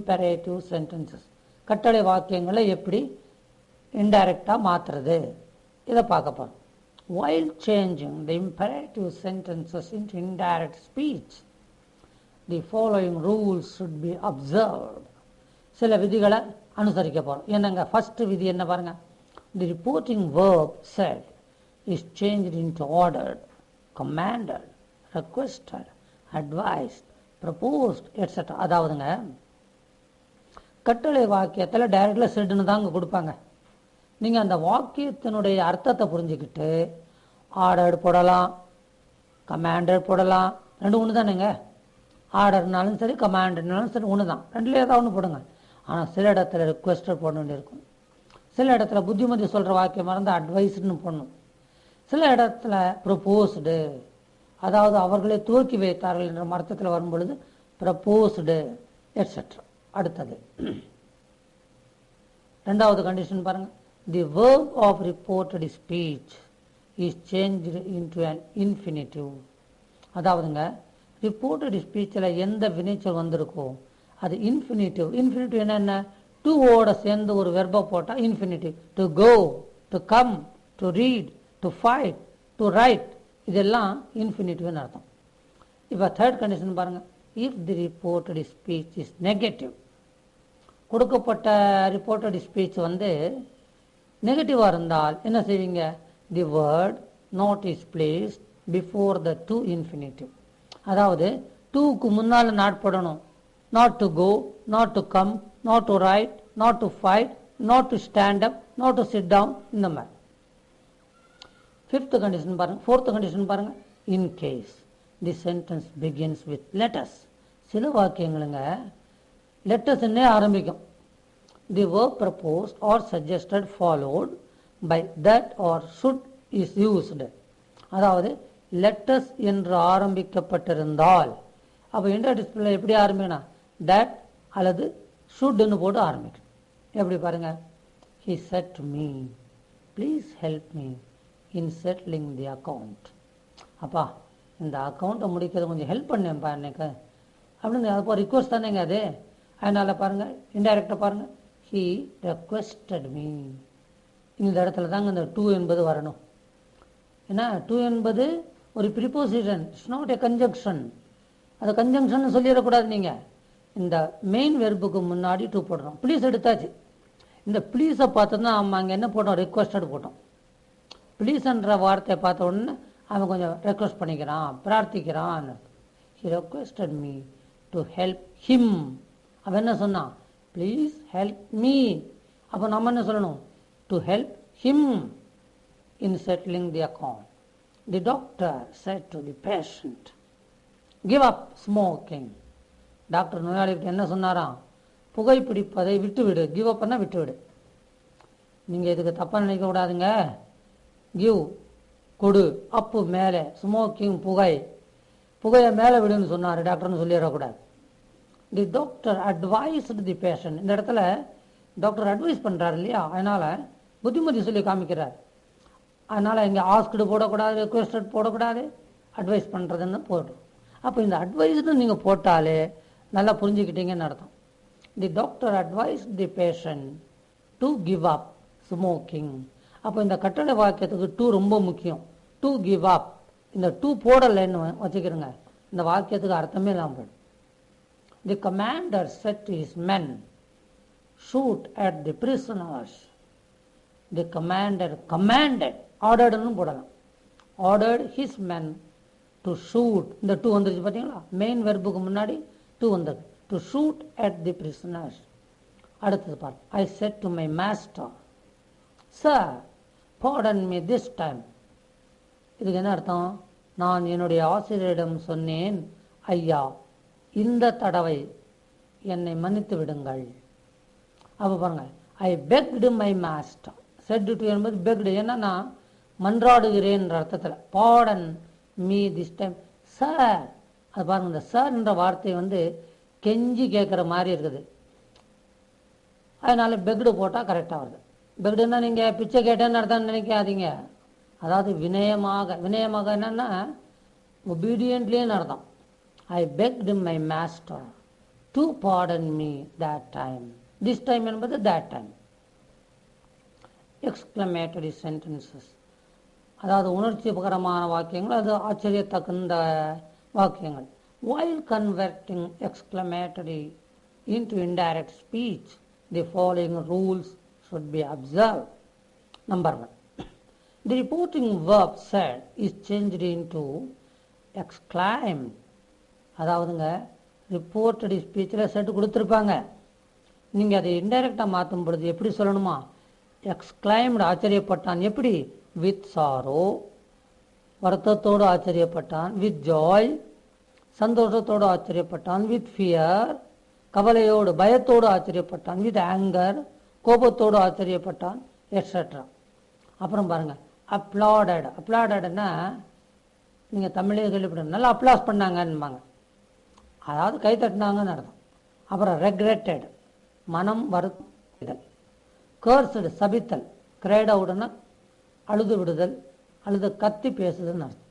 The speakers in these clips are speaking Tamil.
imperative sentences. கட்டளை வாக்கியங்களை எப்படி இன்டைரக்டாக மாற்றுறது இதை பார்க்க போகிறோம். While changing the imperative sentences into indirect speech, the following rules should be observed. சில விதிகளை அனுசரிக்க போகிறோம். என்னங்க ஃபர்ஸ்ட் விதி என்ன பாருங்க. The reporting verb said is changed into ordered, commanded, requested, advised, proposed, etc. அதாவதுங்க கட்டளை வாக்கியத்தில் டைரக்டில் செட்னு தாங்க கொடுப்பாங்க. நீங்கள் அந்த வாக்கியத்தினுடைய அர்த்தத்தை புரிஞ்சுக்கிட்டு ஆர்டர் போடலாம், கமாண்டட் போடலாம். ரெண்டு ஒன்று தானேங்க. ஆர்டர்னாலும் சரி கமாண்டட்னாலும் சரி ஒன்று தான். ரெண்டுலேயே ஏதாவது ஒன்று போடுங்க. ஆனால் சில இடத்துல ரிக்வெஸ்டட் போட வேண்டியிருக்கும். சில இடத்துல புத்திமதி சொல்கிற வாக்கியமாக இருந்தால் அட்வைஸ்டுன்னு போடணும். சில இடத்துல ப்ரொப்போஸ்டு, அதாவது அவர்களே துவக்கி வைத்தார்கள் என்ற அர்த்தத்தில் வரும் பொழுது ப்ரப்போஸ்டு எட்ஸெட்ரா. அடுத்தது ரெண்டாவது கண்டிஷன் பாருங்கள். The verb of reported speech is changed into an infinitive. அதாவதுங்க ரிப்போர்ட்டட் ஸ்பீச்சில் எந்த வினைச்சொல் வந்திருக்கோ அது இன்ஃபினிட்டிவ். இன்ஃபினிட்டிவ் என்னென்ன? டு ஓட சேர்ந்து ஒரு வெர்பை போட்டால் infinitive. To go, to come, to read, to fight, to write, இதெல்லாம் இன்ஃபினிட்டிவ்னு அர்த்தம். இப்போ தேர்ட் கண்டிஷன் பாருங்கள். If the reported speech is negative, கொடுக்கப்பட்ட ரிப்போர்ட்டட் ஸ்பீச் வந்து நெகட்டிவாக இருந்தால் என்ன செய்வீங்க? The word not is placed before the to infinitive. அதாவது டூக்கு முன்னால் நாட் போடணும். Not to go, not to come, not to write, not to fight, not to stand up, not to sit down, இந்த மாதிரி. ஃபிஃப்த் கண்டிஷன் பாருங்க. ஃபோர்த் கண்டிஷன் பாருங்க. In case the sentence begins with letters. சில வாக்கியங்களுங்க லெட்டர்ஸ்ன்னே ஆரம்பிக்கும். The verb proposed or suggested followed by that or should is used. அதாவது லெட்டர்ஸ் என்று ஆரம்பிக்கப்பட்டிருந்தால் அப்போ இன்டர்டிஸ்பிளே எப்படி ஆரம்பிக்கணும்? தட் அல்லது ஷுட்னு போட்டு ஆரம்பிக்கணும். எப்படி பாருங்க. He said to me, please help me in settling the account. அப்பா இந்த அக்கௌண்ட்டை முடிக்கிறது கொஞ்சம் ஹெல்ப் பண்ணேன்ப்பா எனக்கு அப்படின்னு அப்போ ரிக்வஸ்ட் தானேங்க அது. அதனால் பாருங்கள் இன்டைரக்டாக பாருங்கள். He requested me. இந்த இடத்துல தாங்க இந்த டூ என்பது வரணும். ஏன்னா டூ என்பது ஒரு preposition, it's not a conjunction. அது கன்ஜங்ஷன் சொல்லிடக்கூடாது. நீங்கள் இந்த மெயின் வெர்புக்கு முன்னாடி டூ போடுறோம். ப்ளீஸ் எடுத்தாச்சு. இந்த ப்ளீஸை பார்த்தோன்னா நம்ம அங்கே என்ன போட்டோம்? ரெக்வஸ்டட் போட்டோம். ப்ளீஸ்ன்ற வார்த்தையை பார்த்த உடனே அவன் கொஞ்சம் ரெக்வஸ்ட் பண்ணிக்கிறான், பிரார்த்திக்கிறான். He requested me to help him. அவன் என்ன சொன்னான்? Please help me. அப்போ நம்ம என்ன சொல்லணும்? To help him in settling the account. The doctor said to the patient, give up smoking. Doctor நோயாளிகிட்ட என்ன சொன்னாராம்? புகைப்பிடிப்பதை விட்டுவிடு. கிவ் அப்னா விட்டுவிடு. நீங்கள் இதுக்கு தப்பாக நினைக்கக்கூடாதுங்க. கிவ் கொடு, அப்பு மேலே, ஸ்மோக்கிங் புகை, புகையை மேலே விடுன்னு சொன்னார் டாக்டர்னு சொல்லிடக்கூடாது. The doctor advised the patient. இந்த இடத்துல டாக்டர் அட்வைஸ் பண்ணுறாரு இல்லையா, அதனால் புத்திமதி சொல்லி காமிக்கிறார். அதனால் இங்கே ஆஸ்க்டு போடக்கூடாது, ரெக்வெஸ்டட் போடக்கூடாது, அட்வைஸ் பண்ணுறதுன்னு போட்டோம். அப்போ இந்த அட்வைஸ்னு நீங்கள் போட்டாலே நல்லா புரிஞ்சுக்கிட்டீங்கன்னு அர்த்தம். The doctor advise the patient to give up smoking. அப்போ இந்த கட்டளை வாக்கியத்துக்கு டூ ரொம்ப முக்கியம். To give up. இந்த டூ போடலைன்னு வச்சுக்கிறோங்க, இந்த வாக்கியத்துக்கு அர்த்தமே இல்லாமல் போயிடும். The commander said his men shoot at the prisoners. The commander commanded, ஆர்டர்டுன்னு போடலாம். Ordered his men to shoot. இந்த டூ வந்துருச்சு பார்த்தீங்களா? மெயின் வெர்புக்கு முன்னாடி டூ வந்தது. To shoot at the prisoners. அடுத்தது பாருங்க. I said to my master, sir pardon me this time. இதுக்கு என்ன அர்த்தம்? நான் என்னுடைய ஆசிரியரிடம் சொன்னேன், ஐயா இந்த தடவை என்னை மன்னித்து விடுங்கள். அப்போ பாருங்க, I begged my master. Said to என்பது பெக்டு, என்னன்னா மன்றாடுகிறேன்ற அர்த்தத்தில். Pardon me this time sir. அது பாருங்க, இந்த சார்ன்ற வார்த்தை வந்து கெஞ்சி கேட்குற மாதிரி இருக்குது. அதனால பெக்டு போட்டால் கரெக்டாக வருது. பெக்டுன்னா நீங்கள் பிச்சை கேட்டேன்னு அர்த்தம் நினைக்காதீங்க. அதாவது வினயமாக. வினயமாக என்னன்னா ஒபீடியன்ட்லின்னு அர்த்தம். I begged my master to pardon me that time. This time என்பது that time. Exclamatory sentences. அதாவது உணர்ச்சிகரமான வாக்கியங்கள், அது ஆச்சரியத்தகுந்த வாக்கியங்கள். While converting exclamatory into indirect speech, the following rules should be observed. Number 1. The reporting verb said is changed into exclaimed. அதாவதுங்க ரிப்போர்ட்டட் ஸ்பீச்சில் செட் கொடுத்துருப்பாங்க. நீங்கள் அதை இன்டைரக்டாக மாற்றும் பொழுது எப்படி சொல்லணுமா? எக்ஸ்கிளைம்டு ஆச்சரியப்பட்டான். எப்படி? வித் சாரோ வருத்தத்தோடு ஆச்சரியப்பட்டான். வித் ஜாய் சந்தோஷத்தோடு ஆச்சரியப்பட்டான். வித் ஃபியர் கவலையோடு பயத்தோடு ஆச்சரியப்பட்டான். வித் ஆங்கர் கோபத்தோடு ஆச்சரியப்பட்டான், எட்ஸெட்ரா. அப்புறம் பாருங்க, அப்ளாடட். அப்ளாடட்னா நீங்கள் தமிழே கேள்விப்பட்ட நல்லா அப்ளாஸ் பண்ணாங்கன்னுவாங்க, அதாவது கை தட்டினாங்கன்னு அர்த்தம். அப்புறம் ரெக்ரெட்டட் மனம் வருத்தல். கர்ஸ்டு சபித்தல். கிரேட் அவுட்னா அழுது விடுதல் அல்லது கத்தி பேசுதல்னு அர்த்தம்.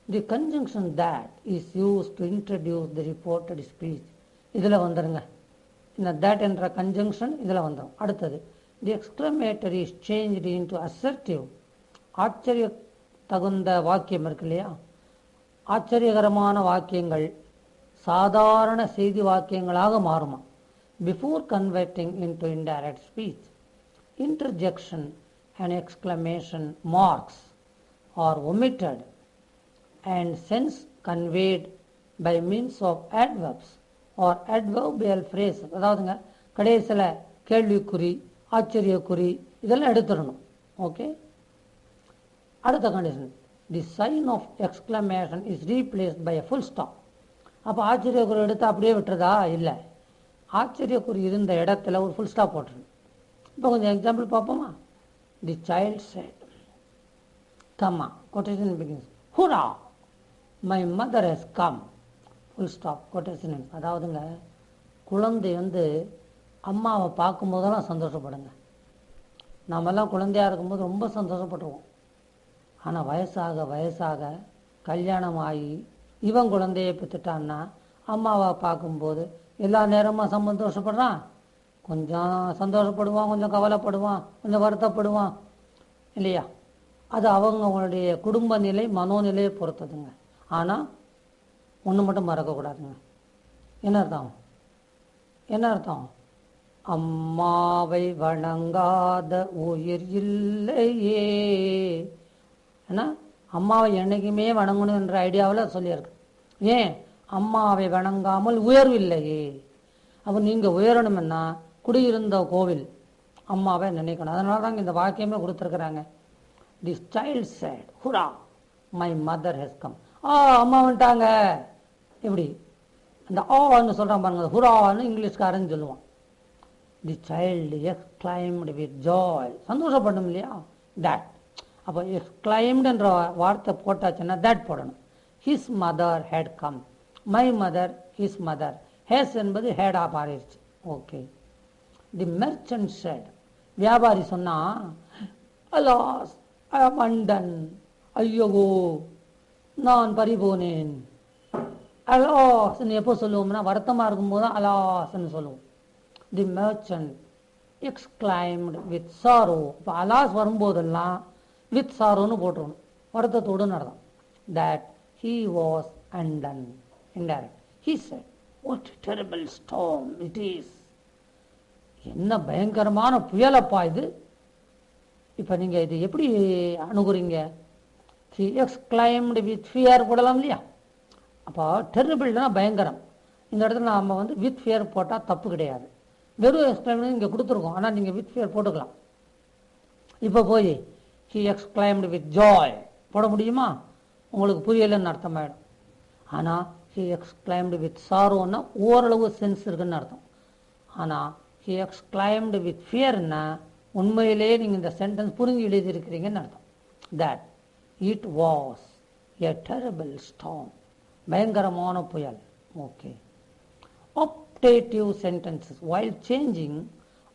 The conjunction that is use to introduce the reported speech. இதில் வந்துடுங்க, இந்த தட் என்ற கன்ஜங்ஷன் இதில் வந்துடும். அடுத்தது, the exclamatory is changed into assertive. ஆச்சரிய தகுந்த வாக்கியம் இருக்கு இல்லையா, ஆச்சரியகரமான வாக்கியங்கள் சாதாரண செய்தி வாக்கியங்களாக மாறுமா. Before converting into indirect speech, interjection and exclamation marks are omitted and sense conveyed by means of adverbs or adverbial phrases. அதாவதுங்க கடைசியில் கேள்விக்குறி ஆச்சரியக்குறி இதெல்லாம் எடுத்துடணும். ஓகே. அடுத்த condition, the sign of exclamation is replaced by a full stop. அப்போ ஆச்சரியக்குறி எடுத்து அப்படியே விட்டுறதா? இல்லை, ஆச்சரியக்குறி இருந்த இடத்துல ஒரு ஃபுல் ஸ்டாப் போட்டுருணும். இப்போ கொஞ்சம் எக்ஸாம்பிள் பார்ப்போமா? The child said, comma, quotation begins, hurrah, my mother has come, full stop, quotation. அதாவதுங்க குழந்தை அம்மாவை பார்க்கும்போதெல்லாம் சந்தோஷப்படுங்க. நாமெல்லாம் குழந்தையாக இருக்கும்போது ரொம்ப சந்தோஷப்படுவோம். ஆனால் வயசாக வயசாக கல்யாணம் ஆகி இவன் குழந்தையை பெற்றுட்டான்னா அம்மாவை பார்க்கும்போது எல்லா நேரமும் சந்தோஷப்படுறான். கொஞ்சம் சந்தோஷப்படுவான், கொஞ்சம் கவலைப்படுவான், கொஞ்சம் வருத்தப்படுவான் இல்லையா? அது அவங்களுடைய குடும்ப நிலை மனோநிலையை பொறுத்ததுங்க. ஆனால் ஒன்று மட்டும் மறக்கக்கூடாதுங்க. என்ன அர்த்தம்? என்ன அர்த்தம்? அம்மாவை வணங்காத உயிர் இல்லையே. ஏன்னா அம்மாவை என்னைக்குமே வணங்கணும் என்ற ஐடியாவில் சொல்லியிருக்கு. ஏன்? அம்மாவை வணங்காமல் உயர்வு இல்லையே. அப்போ நீங்கள் உயரணும்னா குடியிருந்த கோவில் அம்மாவை நினைக்கணும். அதனால தாங்க இந்த வாக்கியமே கொடுத்துருக்குறாங்க. This child said, hurrah, my mother has come. அம்மா வந்துட்டாங்க. எப்படி அந்த ஆன்னு சொல்கிறான் பாருங்க, ஹுரான்னு இங்கிலீஷ்காரன்னு சொல்லுவான். The child exclaimed with joy, சந்தோஷப்படணும் இல்லையா? தட். அப்போ எக்ஸ்கிளைம்டுன்ற வார்த்தை போட்டாச்சுன்னா தட் போடணும். His mother had come, my mother, his mother. Has என்பது ஹேடாக மாறிடுச்சு. ஓகே. தி மெர்ச்சன்ட் செட், வியாபாரி சொன்னா, அலாஸ் ஐ ஆம் அண்டன், ஐயோ நான் பறிபோனேன். அலாஸ்ன்னு எப்போ சொல்லுவோம்னா வருத்தமாக இருக்கும்போது தான் அலாஸ்ன்னு சொல்லுவோம். தி மெர்ச்சன்ட் எக்ஸ்கிளைம்டு வித் சாரோ. இப்போ அலாஸ் வரும்போதெல்லாம் வித் சாரோன்னு போட்டுருணும், வருத்தத்தோடு நடக்கும். That he was Anton, indirect. He set, what a terrible storm it is. என்ன பயங்கரமான புயலப்பா இது. இப்போ நீங்கள் இது எப்படி அணுகுறீங்க? he exclaimed with fear போடலாம் இல்லையா? அப்போ டெரிபிள்னா பயங்கரம். இந்த இடத்துல நாம் வித் ஃபியர் போட்டால் தப்பு கிடையாது. வெறும் எக்ஸ்கிளைம் இங்கே கொடுத்துருக்கோம், ஆனால் நீங்கள் வித் ஃபியர் போட்டுக்கலாம். இப்போ போய் he exclaimed with joy போட முடியுமா? உங்களுக்கு புரியலைன்னு அர்த்தமாயிடும். ஆனால் he exclaimed with sorrowன்னா ஓரளவு சென்ஸ் இருக்குன்னு அர்த்தம். ஆனால் he exclaimed with fearன்னா உண்மையிலேயே நீங்கள் இந்த சென்டென்ஸ் புரிஞ்சு எழுதியிருக்கிறீங்கன்னு அர்த்தம். That it was a terrible storm, பயங்கரமான புயல். Okay. optative sentences. While changing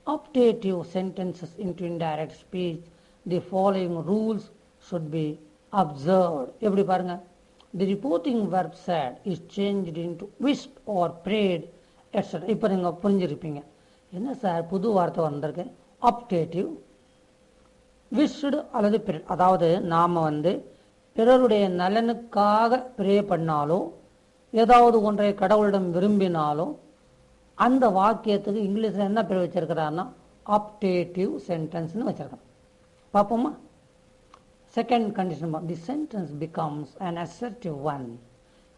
optative sentences into indirect speech, the following rules should be observed. எப்படி பாருங்க, The reporting verb said is changed into wished or prayed, etc. இப்போ நீங்கள் புரிஞ்சிருப்பீங்க. என்ன சார் புது வார்த்தை வந்திருக்கு? ஆப்டேட்டிவ், விஷ்டு அல்லது பிரேட். அதாவது நாம் பிறருடைய நலனுக்காக ப்ரே பண்ணாலோ ஏதாவது ஒன்றை கடவுளிடம் விரும்பினாலோ அந்த வாக்கியத்துக்கு இங்கிலீஷில் என்ன பேர் வச்சிருக்கிறாருன்னா ஆப்டேட்டிவ் சென்டென்ஸ்னு வச்சிருக்கோம். பார்ப்போமா? Second condition, the sentence becomes an assertive one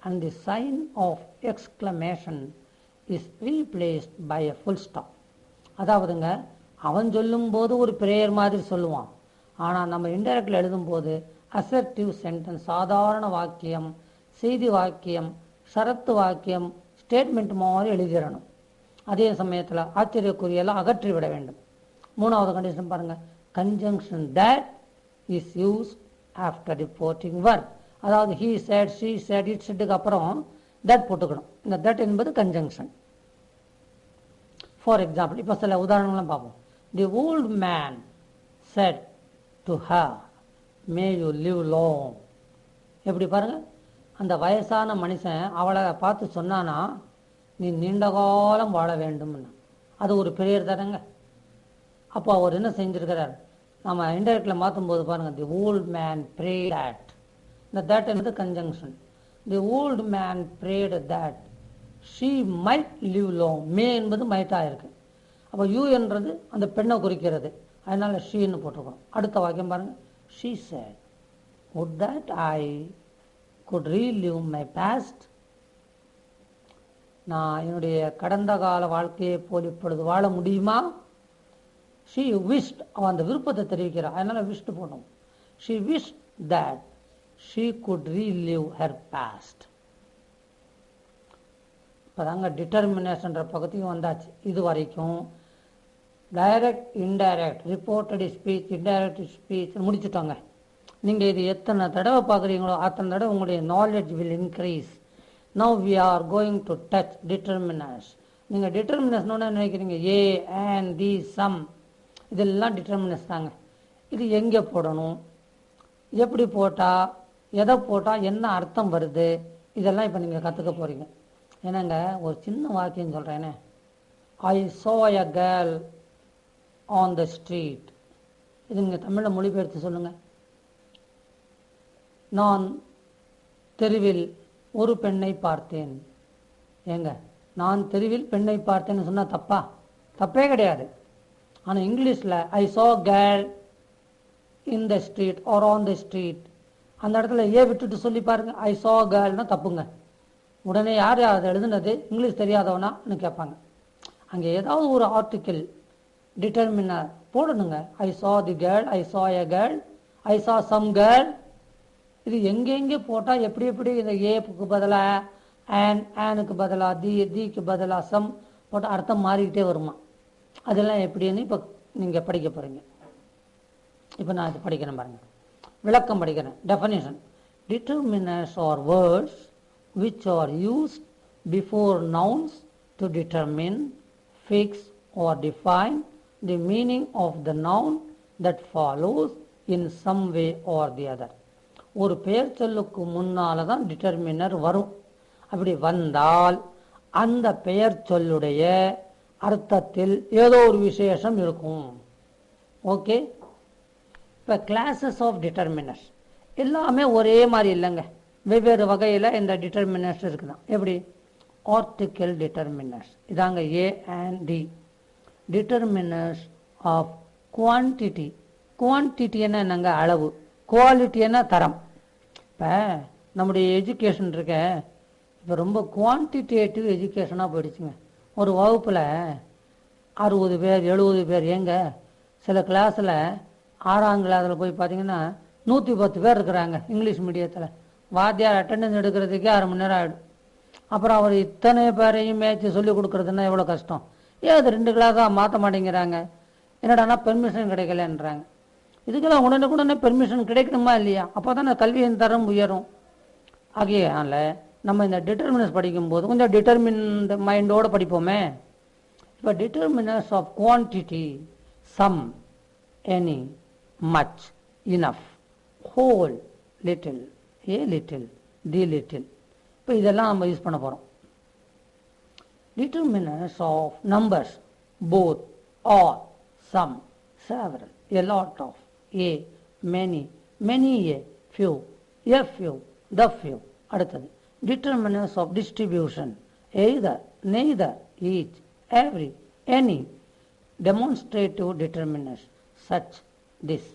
and the sign of exclamation is replaced by a full stop. அதாவதுங்க அவன் சொல்லும்போது ஒரு பிரேயர் மாதிரி சொல்லுவான். ஆனால் நம்ம இன்டைரக்டில் எழுதும்போது அசர்டிவ் சென்டென்ஸ், சாதாரண வாக்கியம், செய்தி வாக்கியம், ஷரத்து வாக்கியம், ஸ்டேட்மெண்ட் மாதிரி எழுதிடணும். அதே சமயத்தில் ஆச்சரியக்குறியெல்லாம் அகற்றி விட வேண்டும். மூணாவது கண்டிஷன் பாருங்க, conjunction that is used after reporting verb. அதாவது he said, she said, it saidக்கு அப்புறம் that போட்டுக்கணும். இந்த that என்பது கன்ஜங்ஷன். ஃபார் எக்ஸாம்பிள் இப்போ சில உதாரணங்கள்லாம் பார்ப்போம். The old man said to her, may you live long. எப்படி பாருங்க, அந்த வயசான மனுஷன் அவளை பார்த்து சொன்னானா நீ நீண்ட காலம் வாழ வேண்டும்னு. அது ஒரு பிரேயர் தானங்க. அப்போ அவர் என்ன செஞ்சிருக்கிறார்? நம்ம இன்டைரக்டில் மாற்றும் போது பாருங்கள், the old man prayed that. இந்த தட் என்பது conjunction. The old man prayed that she might live long. May என்பது மைட்டாக இருக்கு. அப்போ யூ என்றது அந்த பெண்ணை குறிக்கிறது, அதனால ஷீன்னு போட்டிருக்கோம். அடுத்த வாக்கியம் பாருங்கள், she said, would that I could relive my past. நான் என்னுடைய கடந்த கால வாழ்க்கையை போல் இப்பொழுது வாழ முடியுமா? she wished, அவன் அந்த விருப்பத்தை தெரிவிக்கிறார், அதனால wished போனோம். she wished that she could relive her past. இப்போதாங்க டிட்டர்மினேஷன்ற பக்கத்தையும் வந்தாச்சு. இது வரைக்கும் direct, indirect, reported speech, indirect speech முடிச்சுட்டாங்க. நீங்கள் இது எத்தனை தடவை பார்க்குறீங்களோ அத்தனை தடவை உங்களுடைய knowledge will increase. Now we are going to touch determiners. நீங்கள் டிட்டர்மினஸ்னு நினைக்கிறீங்க ஏ அண்ட் தி சம், இதெல்லாம் டிட்டர்மினஸ் தாங்க. இது எங்கே போடணும், எப்படி போட்டால், எதை போட்டால் என்ன அர்த்தம் வருது, இதெல்லாம் இப்போ நீங்கள் கற்றுக்க போகிறீங்க. ஏன்னாங்க ஒரு சின்ன வாக்கியம் சொல்கிறேனே, ஐ saw a girl on the street. இது நீங்கள் தமிழில் மொழிபெயர்த்து சொல்லுங்கள். நான் தெருவில் ஒரு பெண்ணை பார்த்தேன். ஏங்க நான் தெருவில் பெண்ணை பார்த்தேன்னு சொன்னால் தப்பா? தப்பே கிடையாது. ஆனால் இங்கிலீஷில் ஐ saw girl in the street or on the street, அந்த இடத்துல ஏ விட்டுட்டு சொல்லி பாருங்க, ஐ saw girlனா தப்புங்க. உடனே யார் அதை எழுதுனது, இங்கிலீஷ் தெரியாதவனான்னு கேட்பாங்க. அங்கே ஏதாவது ஒரு ஆர்டிக்கிள் டிட்டர்மினர் போடணுங்க. ஐ saw the girl, I saw a girl, I saw some girl. இது எங்கெங்கே போட்டால் எப்படி எப்படி இந்த ஏக்கு பதிலாக ஆனுக்கு பதிலாக தீக்கு பதிலாக சம் போட்டால் அர்த்தம் மாறிக்கிட்டே வருமா? அதெல்லாம் எப்படின்னு இப்போ நீங்கள் படிக்க போகிறீங்க. இப்போ நான் இது படிக்கிறேன் பாருங்கள், விளக்கம் படிக்கிறேன். Definition: determiners are words which are used before nouns to determine, fix or define the meaning of the noun that follows in some way or the other. ஒரு பெயர் சொல்லுக்கு முன்னால தான் டிட்டர்மினர் வரும். அப்படி வந்தால் அந்த பெயர் சொல்லுடைய அர்த்தத்தில் ஏதோ ஒரு விசேஷம் இருக்கும். ஓகே, இப்போ கிளாஸஸ் ஆஃப் டிட்டர்மினர்ஸ் எல்லாமே ஒரே மாதிரி இல்லைங்க, வெவ்வேறு வகையில் இந்த டிட்டர்மினர்ஸ் இருக்குதான். எப்படி? ஆர்டிக்கல் டிட்டர்மினர்ஸ், இதாங்க a and the. Determiners of quantity. Quantity என்னங்க? அளவு. குவாலிட்டி என்ன? தரம். இப்போ நம்முடைய எஜுகேஷன் இருக்க இப்போ ரொம்ப குவான்டிடேட்டிவ் எஜுகேஷனாக போயிடுச்சுங்க. ஒரு வகுப்பில் 60 பேர் 70 பேர், ஏங்க சில கிளாஸில் 6ஆம் கிளாஸில் போய் பார்த்தீங்கன்னா 110 பேர் இருக்கிறாங்க. இங்கிலீஷ் மீடியத்தில் வாத்தியார் அட்டெண்டன்ஸ் எடுக்கிறதுக்கே 1/2 மணி நேரம் ஆகிடும். அப்புறம் அவர் இத்தனை பேரையும் மேய்ச்சி சொல்லிக் கொடுக்குறதுன்னா எவ்வளோ கஷ்டம். ஏன் அது 2 கிளாஸாக மாற்ற மாட்டேங்கிறாங்க? என்னடானா பெர்மிஷன் கிடைக்கலன்றாங்க. இதுக்கெல்லாம் உடனே பெர்மிஷன் கிடைக்கணுமா இல்லையா? அப்போ தானே கல்வியின் தரம் உயரும். ஆகியனால நம்ம இந்த டிட்டர்மினர்ஸ் படிக்கும்போது கொஞ்சம் டிட்டர்மின்ட் மைண்டோடு படிப்போமே. இப்போ determiners of quantity: some, any, much, enough, whole, little, a little, the little. இப்போ இதெல்லாம் நம்ம யூஸ் பண்ண போகிறோம். Determinants of numbers, both, all, some, several, a lot of, a, many, many a, few, the few. அடுத்தது determinants of distribution, either, neither, each, every, any. Demonstrative determinants, such, this,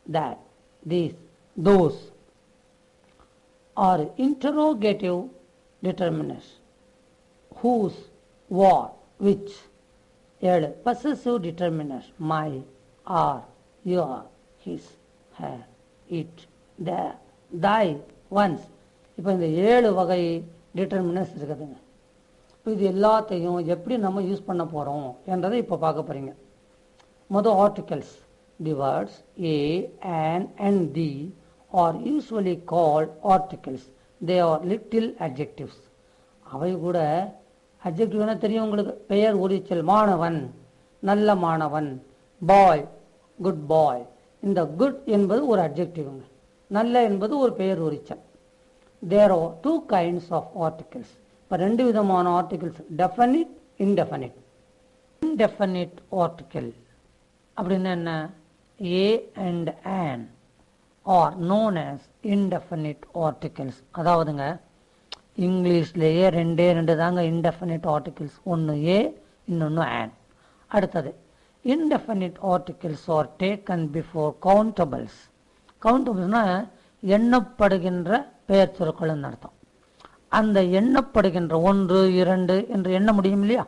that, these, those. Or interrogative determinants, whose, what, which. 7. Possessive determinants, my, our, your, his, her, it, their, thy, one's. இப்போ இந்த 7 வகை டிட்டர்மினன்ஸ் இருக்குதுங்க. இப்போ இது எல்லாத்தையும் எப்படி நம்ம யூஸ் பண்ண போகிறோம் என்றதை இப்போ பார்க்க போகிறீங்க. மொதல் articles. The words A, and the are usually called articles. They are little adjectives. அவை கூட அட்ஜெக்டிவ்னா தெரியும் உங்களுக்கு. பெயர் உரிச்சல். மாணவன், நல்ல மாணவன். பாய், குட் பாய். இந்த குட் என்பது ஒரு அட்ஜெக்டிவ்ங்க. நல்ல என்பது ஒரு பெயர் உரிச்சல். There are 2 kinds of articles. இப்போ 2 விதமான ஆர்டிகல்ஸ், டெஃபனிட், இன்டெஃபனிட். இன்டெஃபனிட் ஆர்டிக்கல் அப்படின்னா என்ன? A and an are known as indefinite articles. அதாவதுங்க இங்கிலீஷ்லேயே 2 தாங்க இன்டெஃபனிட் ஆர்டிகல்ஸ். ஒன்று ஏ, இன்னொன்று an. அடுத்தது indefinite articles are taken before countables. கவுண்டபிள்ஸ்னா எண்ணப்படுகின்ற பெயர் சொற்கள்னு அர்த்தம். அந்த எண்ணப்படுகின்ற 1, 2 என்று எண்ண முடியும் இல்லையா,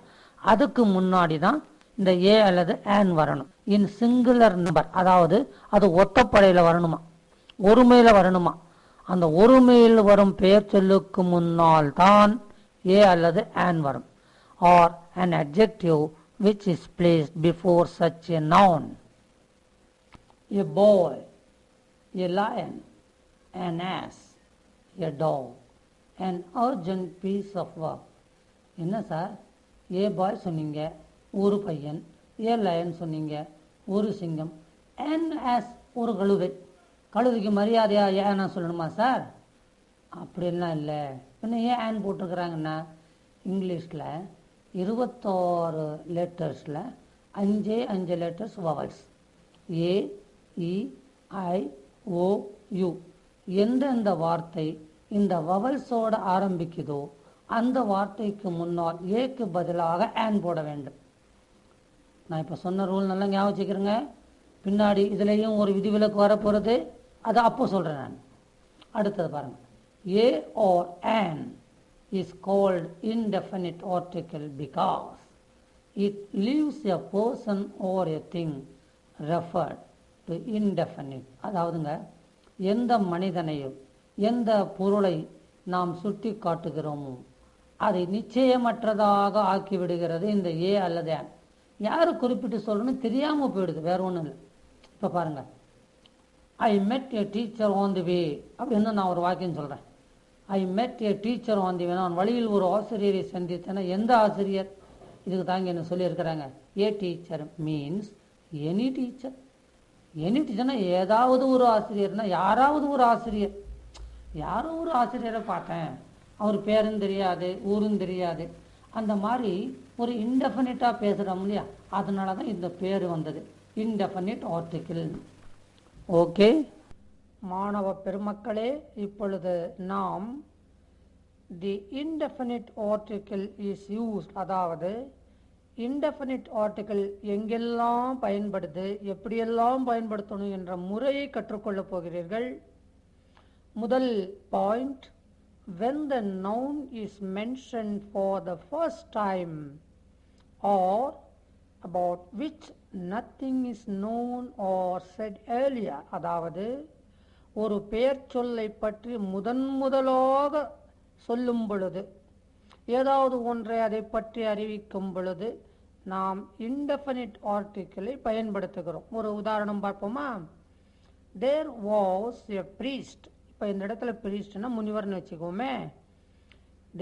அதுக்கு முன்னாடி தான் இந்த ஏ அல்லது an வரணும். இன் சிங்குலர் நம்பர், அதாவது அது ஒத்தப்படையில் வரணுமா, ஒருமையில் வரணுமா. அந்த ஒருமையில் வரும் பெயர் சொல்லுக்கு முன்னால் தான் ஏ அல்லது an வரும். or an adjective which is placed before such a noun. A boy, a lion, an ass, a dog, an urgent piece of work. என்ன சார், ஏ பாய் சொன்னீங்க, ஒரு பையன். ஏ லயன் சொன்னீங்க, ஒரு சிங்கம். an ass, ஒரு கழுதை. கழுதைக்கு மரியாதையா ஏன்னா சொல்லணுமா சார்? அப்படின்லாம் இல்லை. பின்ன ஏன் ஆன் போட்டிருக்கிறாங்கன்னா, இங்கிலீஷில் 26 லெட்டர்ஸில் 5 லெட்டர்ஸ் வவல்ஸ். ஏ, இ, ஐ, ஓ, யு. எந்தெந்த வார்த்தை இந்த வவல்ஸோடு ஆரம்பிக்குதோ அந்த வார்த்தைக்கு முன்னால் ஏக்கு பதிலாக ஆன் போட வேண்டும். நான் இப்போ சொன்ன ரூல் நல்லா ஞாபகம் வச்சுக்கிறேங்க. பின்னாடி இதுலேயும் ஒரு விதிவிலக்கு வரப்போகிறது, அதை அப்போ சொல்கிறேன் நான். அடுத்தது பாருங்கள். ஏ or an is called indefinite article because it leaves a person or a thing referred to indefinite. அதாவதுங்க எந்த மனிதனையும் எந்த பொருளை நாம் சுட்டி காட்டுகிறோமோ அதை நிச்சயமற்றதாக ஆக்கிவிடுகிறது இந்த ஏ அல்லது an. யாரு குறிப்பிட்டு சொல்லணும்னு தெரியாமல் போயிடுது, வேற ஒன்றும் இல்லை. இப்போ பாருங்கள், ஐ மெட் ஏ டீச்சர் ஆன் தி வே அப்படின்னு நான் ஒரு வாக்கியம் சொல்கிறேன். ஐ மெட் ஏ டீச்சர் ஆன் தி வே, நான் வழியில் ஒரு ஆசிரியரை சந்தித்தேன்னா எந்த ஆசிரியர்? இதுக்கு தாங்க என்ன சொல்லியிருக்கிறாங்க, a teacher means any teacher. Any டீச்சர்னா ஏதாவது ஒரு ஆசிரியர்னா யாராவது ஒரு ஆசிரியர். யாரோ ஒரு ஆசிரியரை பார்த்தேன், அவர் பேரும் தெரியாது, ஊரும் தெரியாது. அந்த மாதிரி ஒரு இன்டெஃபினிட்டாக பேசுகிறோம் இல்லையா, அதனால தான் இந்த பேர் வந்தது, இன்டெஃபினிட் ஆர்டிக்கிள். ஓகே மாணவ பெருமக்களே, இப்பொழுது நாம் தி இன்டெஃபினிட் ஆர்டிக்கிள் இஸ் யூஸ்ட், அதாவது இன்டெஃபினிட் ஆர்டிக்கிள் எங்கெல்லாம் பயன்படுது, எப்படியெல்லாம் பயன்படுத்தணும் என்ற முறையை கற்றுக்கொள்ளப் போகிறீர்கள். முதல் point, when the noun is mentioned for the first time or about which nothing is known or said earlier. அதாவது ஒரு பெயர் சொல்லை பற்றி முதலாக சொல்லும் பொழுது, ஏதாவது ஒன்றை அதை பற்றி அறிவிக்கும் பொழுது நாம் இன்டெஃபினிட் ஆர்டிக்கிளை பயன்படுத்துகிறோம். ஒரு உதாரணம் பார்ப்போமா? There was a priest. இப்போ இந்த இடத்துல priestனா முனிவர்னு வச்சுக்கோமே.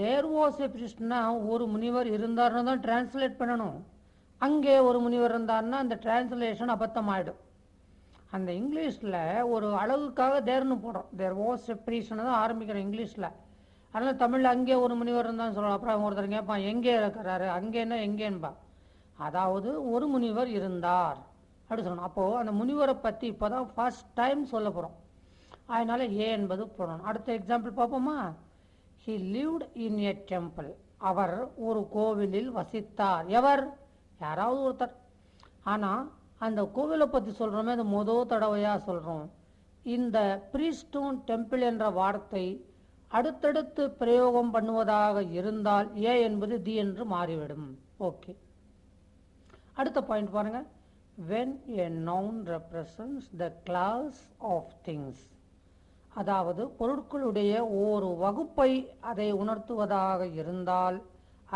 There was a priestனா ஒரு முனிவர் இருந்தார்னு தான் டிரான்ஸ்லேட் பண்ணணும். அங்கே ஒரு முனிவர் இருந்தார்னா அந்த டிரான்ஸ்லேஷன் அபத்தமாயிடும். அந்த இங்கிலீஷில் ஒரு அழகுக்காக தேர்னு போடுறோம். தேர் வாஸ் எ ப்ரீஸ்னு தான் ஆரம்பிக்கிறோம் இங்கிலீஷில். அதனால தமிழ்ல அங்கே ஒரு முனிவர் இருந்தான்னு சொல்லலாம். அப்புறம் ஒருத்தர் கேட்பான் எங்கே இருக்கிறாரு, அங்கேன்னா எங்கேன்பா. அதாவது ஒரு முனிவர் இருந்தார் அப்படி சொல்லணும். அப்போ அந்த முனிவரை பத்தி இப்பதான் ஃபர்ஸ்ட் டைம் சொல்ல போறோம். அதனால ஏ என்பது போடணும். அடுத்த எக்ஸாம்பிள் பார்ப்போமா? he lived in a temple. அவர் ஒரு கோவிலில் வசித்தார். எவர்? யாராவது ஒருத்தர். ஆனா அந்த கோவிலை பத்தி சொல்றோமே, அது முதல் தடவையா சொல்றோம். இந்த பிரீஸ்டும் டெம்பிள் என்ற வார்த்தை அடுத்தடுத்து பிரயோகம் பண்ணுவதாக இருந்தால் ஏ என்பது தி என்று மாறிவிடும். ஓகே, அடுத்த பாயிண்ட் பாருங்க. when a noun represents the class of things, அதாவது பொருட்களுடைய ஒரு வகுப்பை அதை உணர்த்துவதாக இருந்தால்,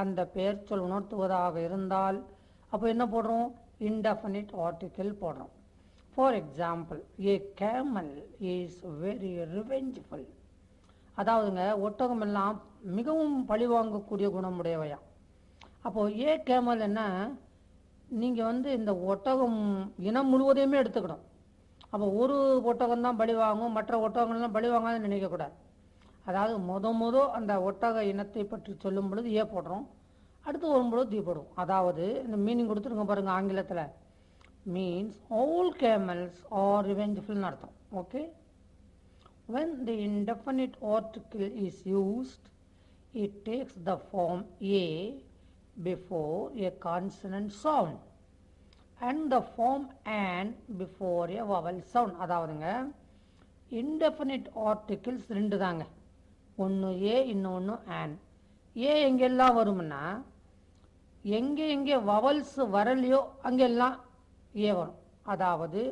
அந்த பெயர் சொல் உணர்த்துவதாக இருந்தால் அப்போ என்ன போடுறோம்? indefinite article போடுறோம். For example, a camel is very revengeful. அதாவதுங்க ஒட்டகம் எல்லாம் மிகவும் பழிவாங்கக்கூடிய குணமுடையவையா. அப்போ ஏ கேமல் என்ன, நீங்க இந்த ஒட்டகம் இனம் முழுவதையுமே எடுத்துக்கணும். அப்போ ஒரு ஒட்டகம் தான் பலி வாங்கும், மற்ற ஒட்டகங்கள்லாம் பலி வாங்காதுன்னு நினைக்கக்கூடாது. அதாவது முத அந்த ஒட்டக இனத்தை பற்றி சொல்லும் பொழுது ஏ போடுறோம், அடுத்து வரும்பொழுது தி போடுவோம். அதாவது இந்த மீனிங் கொடுத்துருங்க பாருங்க, ஆங்கிலத்தில் means all camels are revengeful அர்த்தம். Okay, when the indefinite article is used, it takes the form a before a consonant sound and the form an before a vowel sound. அதாவதுங்க indefinite articles ரெண்டு தாங்க, ஒன்று ஏ இன்னொன்று ஆன். ஏ எங்கெல்லாம் வரும்னா, எங்கே வவல்ஸ் வரலையோ அங்கெல்லாம் ஏ வரும். அதாவது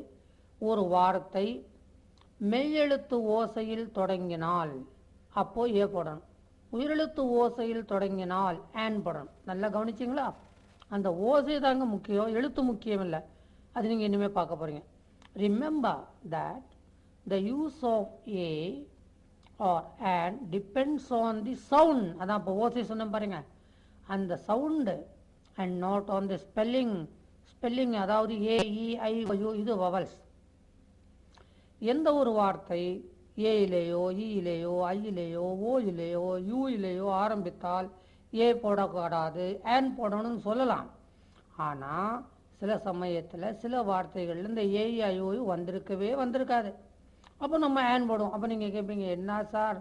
ஒரு வார்த்தை மெய்யெழுத்து ஓசையில் தொடங்கினால் அப்போ ஏ போடணும், உயிரெழுத்து ஓசையில் தொடங்கினால் ஆன் போடணும். நல்லா கவனிச்சிங்களா? அந்த ஓசை தாங்க முக்கியம், எழுத்து முக்கியம் இல்லை. அது நீங்கள் இனிமே பார்க்க போறீங்க. Remember that the use of a or an depends on the sound. அதான் இப்போ ஓசை சொன்ன பாருங்க, அந்த sound and not on the spelling. Spelling அதாவது ஏ இ ஐ யு, இது வவல்ஸ். எந்த ஒரு வார்த்தை ஏயிலேயோ ஈயிலேயோ ஐயிலேயோ ஓயிலேயோ யூயிலேயோ ஆரம்பித்தால் ஏ போடக்கூடாது, ஆன் போடணும்னு சொல்லலாம். ஆனால் சில சமயத்தில் சில வார்த்தைகள் இந்த ஏஇ ஐஓயு வந்திருக்காது. அப்போ நம்ம ஆன் போடுவோம். அப்போ நீங்கள் கேட்பீங்க, என்ன சார்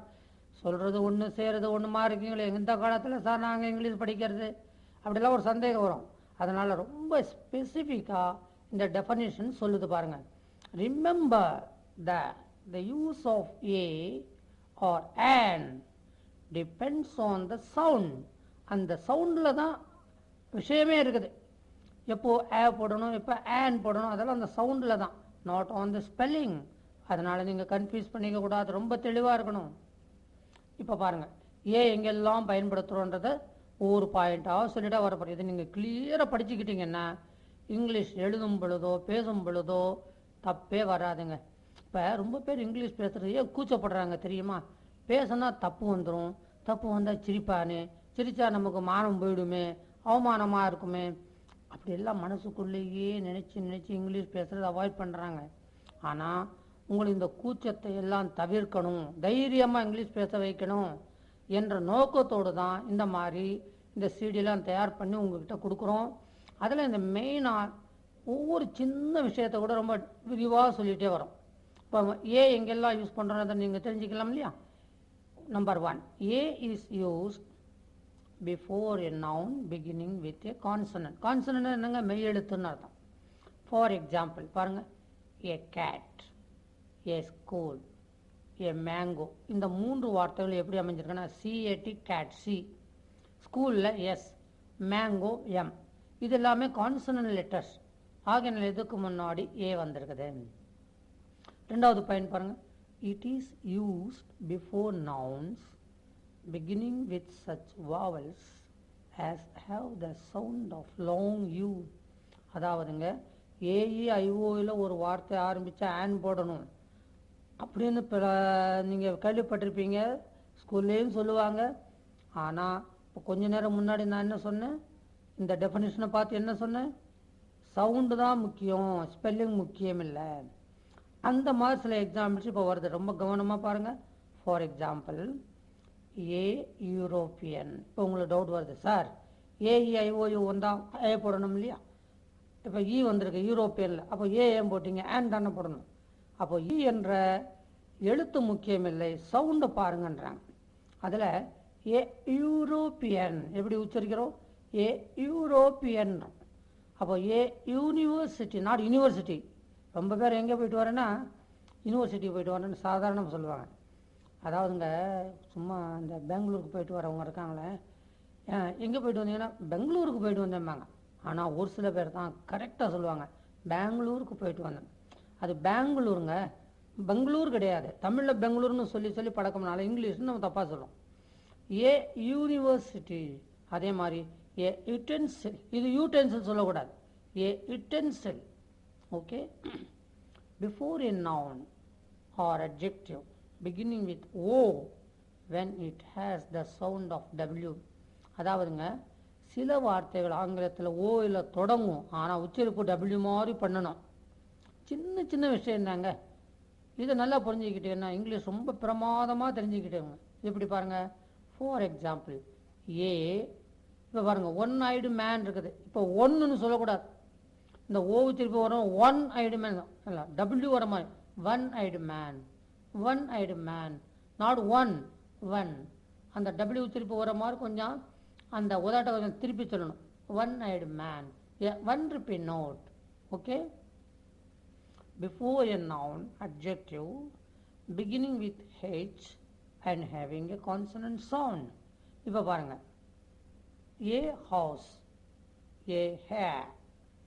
சொல்கிறது ஒன்று செய்கிறது ஒன்றுமா இருக்கீங்களே, இந்த காலத்தில் சார் நாங்கள் இங்கிலீஷ் படிக்கிறது, அப்படிலாம் ஒரு சந்தேகம் வரும். அதனால் ரொம்ப ஸ்பெசிஃபிக்காக இந்த டெஃபனிஷன் சொல்லுது பாருங்க. Remember that the use of a or an depends on the sound. அந்த சவுண்டில் தான் விஷயமே இருக்குது. எப்போ ஏ போடணும், எப்போ ஆன் போடணும், அதெல்லாம் அந்த சவுண்டில் தான், நாட் ஆன் த ஸ்பெல்லிங். அதனால் நீங்கள் கன்ஃபியூஸ் பண்ணிக்க கூடாது, ரொம்ப தெளிவாக இருக்கணும். இப்போ பாருங்கள், ஏ எங்கெல்லாம் பயன்படுத்துகிறோன்றதை ஒவ்வொரு பாயிண்ட்டாக சொல்லிட்டா வரப்போம். இதை நீங்கள் கிளியராக படிச்சுக்கிட்டீங்கன்னா இங்கிலீஷ் எழுதும் பொழுதோ பேசும் பொழுதோ தப்பே வராதுங்க. இப்போ ரொம்ப பேர் இங்கிலீஷ் பேசுறது ஏன் கூச்சப்படுறாங்க தெரியுமா? பேசினா தப்பு வந்துடும், தப்பு வந்தால் சிரிப்பானே, சிரிச்சா நமக்கு மானம் போயிடுமே, அவமானமாக இருக்குமே, அப்படியெல்லாம் மனசுக்குள்ளேயே நினச்சி இங்கிலீஷ் பேசுறது அவாய்ட் பண்ணுறாங்க. ஆனால் உங்களுக்கு இந்த கூச்சத்தை எல்லாம் தவிர்க்கணும், தைரியமாக இங்கிலீஷ் பேச வைக்கணும் என்ற நோக்கத்தோடு தான் இந்த மாதிரி இந்த சீடியெல்லாம் தயார் பண்ணி உங்ககிட்ட கொடுக்குறோம். அதில் இந்த மெயினாக ஒவ்வொரு சின்ன விஷயத்தை கூட ரொம்ப விரிவாக சொல்லிகிட்டே வரோம். இப்போ ஏ எங்கெல்லாம் யூஸ் பண்ணுறோன்றதை நீங்கள் தெரிஞ்சுக்கலாம் இல்லையா? Number 1, A is used before a noun beginning with a consonant. Consonant என்னங்க? மெய்யெழுத்துன்னு அர்த்தம். ஃபார் எக்ஸாம்பிள் பாருங்கள், ஏ கேட், ஏ ஸ்கூல், ஏ மேங்கோ. இந்த 3 வார்த்தைகள் எப்படி அமைஞ்சிருக்குன்னா, சிஏடி கேட் சி, ஸ்கூலில் எஸ், மேங்கோ எம். இது எல்லாமே கான்சனன்ட் லெட்டர்ஸ். ஆகிய இதுக்கு முன்னாடி ஏ வந்திருக்குது. ரெண்டாவது பாயிண்ட் பாருங்க, it is used before nouns beginning with such vowels as have the sound of long U. அதாவதுங்க ஏஇ ஐஓயில் ஒரு வார்த்தை ஆரம்பித்தா ஆன் போடணும் அப்படின்னு நீங்கள் கேள்விப்பட்டிருப்பீங்க, ஸ்கூல்லேயும் சொல்லுவாங்க. ஆனால் இப்போ கொஞ்ச நேரம் முன்னாடி நான் என்ன சொன்னேன், இந்த டெஃபினிஷனை பார்த்து என்ன சொன்னேன், சவுண்டு தான் முக்கியம், ஸ்பெல்லிங் முக்கியம் இல்லை. அந்த மாதிரி சில எக்ஸாம்பிள்ஸ் இப்போ வருது, ரொம்ப கவனமாக பாருங்கள். For example, A European. இப்போ உங்களுக்கு டவுட் வருது, சார் ஏஇஐஓயு வந்தால் ஏ போடணும் இல்லையா? இப்போ இ வந்திருக்கு யூரோப்பியனில், அப்போ ஏ ஏன் போட்டிங்க? ஆன் தானே போடணும். அப்போ இ என்ற எழுத்து முக்கியமில்லை, சவுண்டு பாருங்கன்றாங்க. அதில் ஏ யூரோப்பியன் எப்படி உச்சரிக்கிறோம்? ஏ யூரோப்பியன். அப்போ ஏ யூனிவர்சிட்டி, நாட் யூனிவர்சிட்டி. ரொம்ப பேர் எங்கே போயிட்டு வரேன்னா யூனிவர்சிட்டிக்கு போயிட்டு வரேன்னு சாதாரணமாக சொல்லுவாங்க. அதாவதுங்க சும்மா இந்த பெங்களூருக்கு போயிட்டு வரவங்க இருக்காங்களே, எங்கே போயிட்டு வந்தீங்கன்னா பெங்களூருக்கு போயிட்டு வந்தேம்பாங்க. ஆனால் ஒரு சில பேர் தான் கரெக்டாக சொல்லுவாங்க, பெங்களூருக்கு போயிட்டு வந்தேன். அது பெங்களூருங்க, பெங்களூர் கிடையாது. தமிழில் பெங்களூர்னு சொல்லி சொல்லி பழக்கம்னால இங்கிலீஷ்னு நம்ம தப்பாக சொல்லுவோம். A university. அதே மாதிரி ஏ யுட்டென்சில், இது யூட்டென்சில் சொல்லக்கூடாது, a utensil. Okay. Before a noun or adjective beginning with O when it has the sound of W. அதாவதுங்க சில வார்த்தைகள் ஆங்கிலத்தில் ஓ இல்லை தொடங்கும், ஆனால் உச்சரிப்பு டபிள்யூ மாதிரி பண்ணணும். சின்ன சின்ன விஷயம் தாங்க. இதை நல்லா புரிஞ்சுக்கிட்டேன்னா இங்கிலீஷ் ரொம்ப பிரமாதமாக தெரிஞ்சுக்கிட்டேங்க. எப்படி பாருங்கள், ஃபார் எக்ஸாம்பிள் ஏ, இப்போ பாருங்கள் ஒன் ஐடு மேன் இருக்குது. இப்போ ஒன்றுன்னு சொல்லக்கூடாது, இந்த ஓ உச்சரிப்பு வரும் ஒன் ஐடு மேன் இல்லை, டபிள்யூ வர மாதிரி one eyed man, one eyed man, not one, one. அந்த டபிள்யூ உச்சரிப்பு வர மாதிரி கொஞ்சம் அந்த உதாட்ட கொஞ்சம் திருப்பி சொல்லணும். One eyed man, one repeat note. Okay. Before a noun adjective beginning with H and having a consonant sound. இப்போ பாருங்க, ஏ ஹவுஸ், ஏ ஹேர்.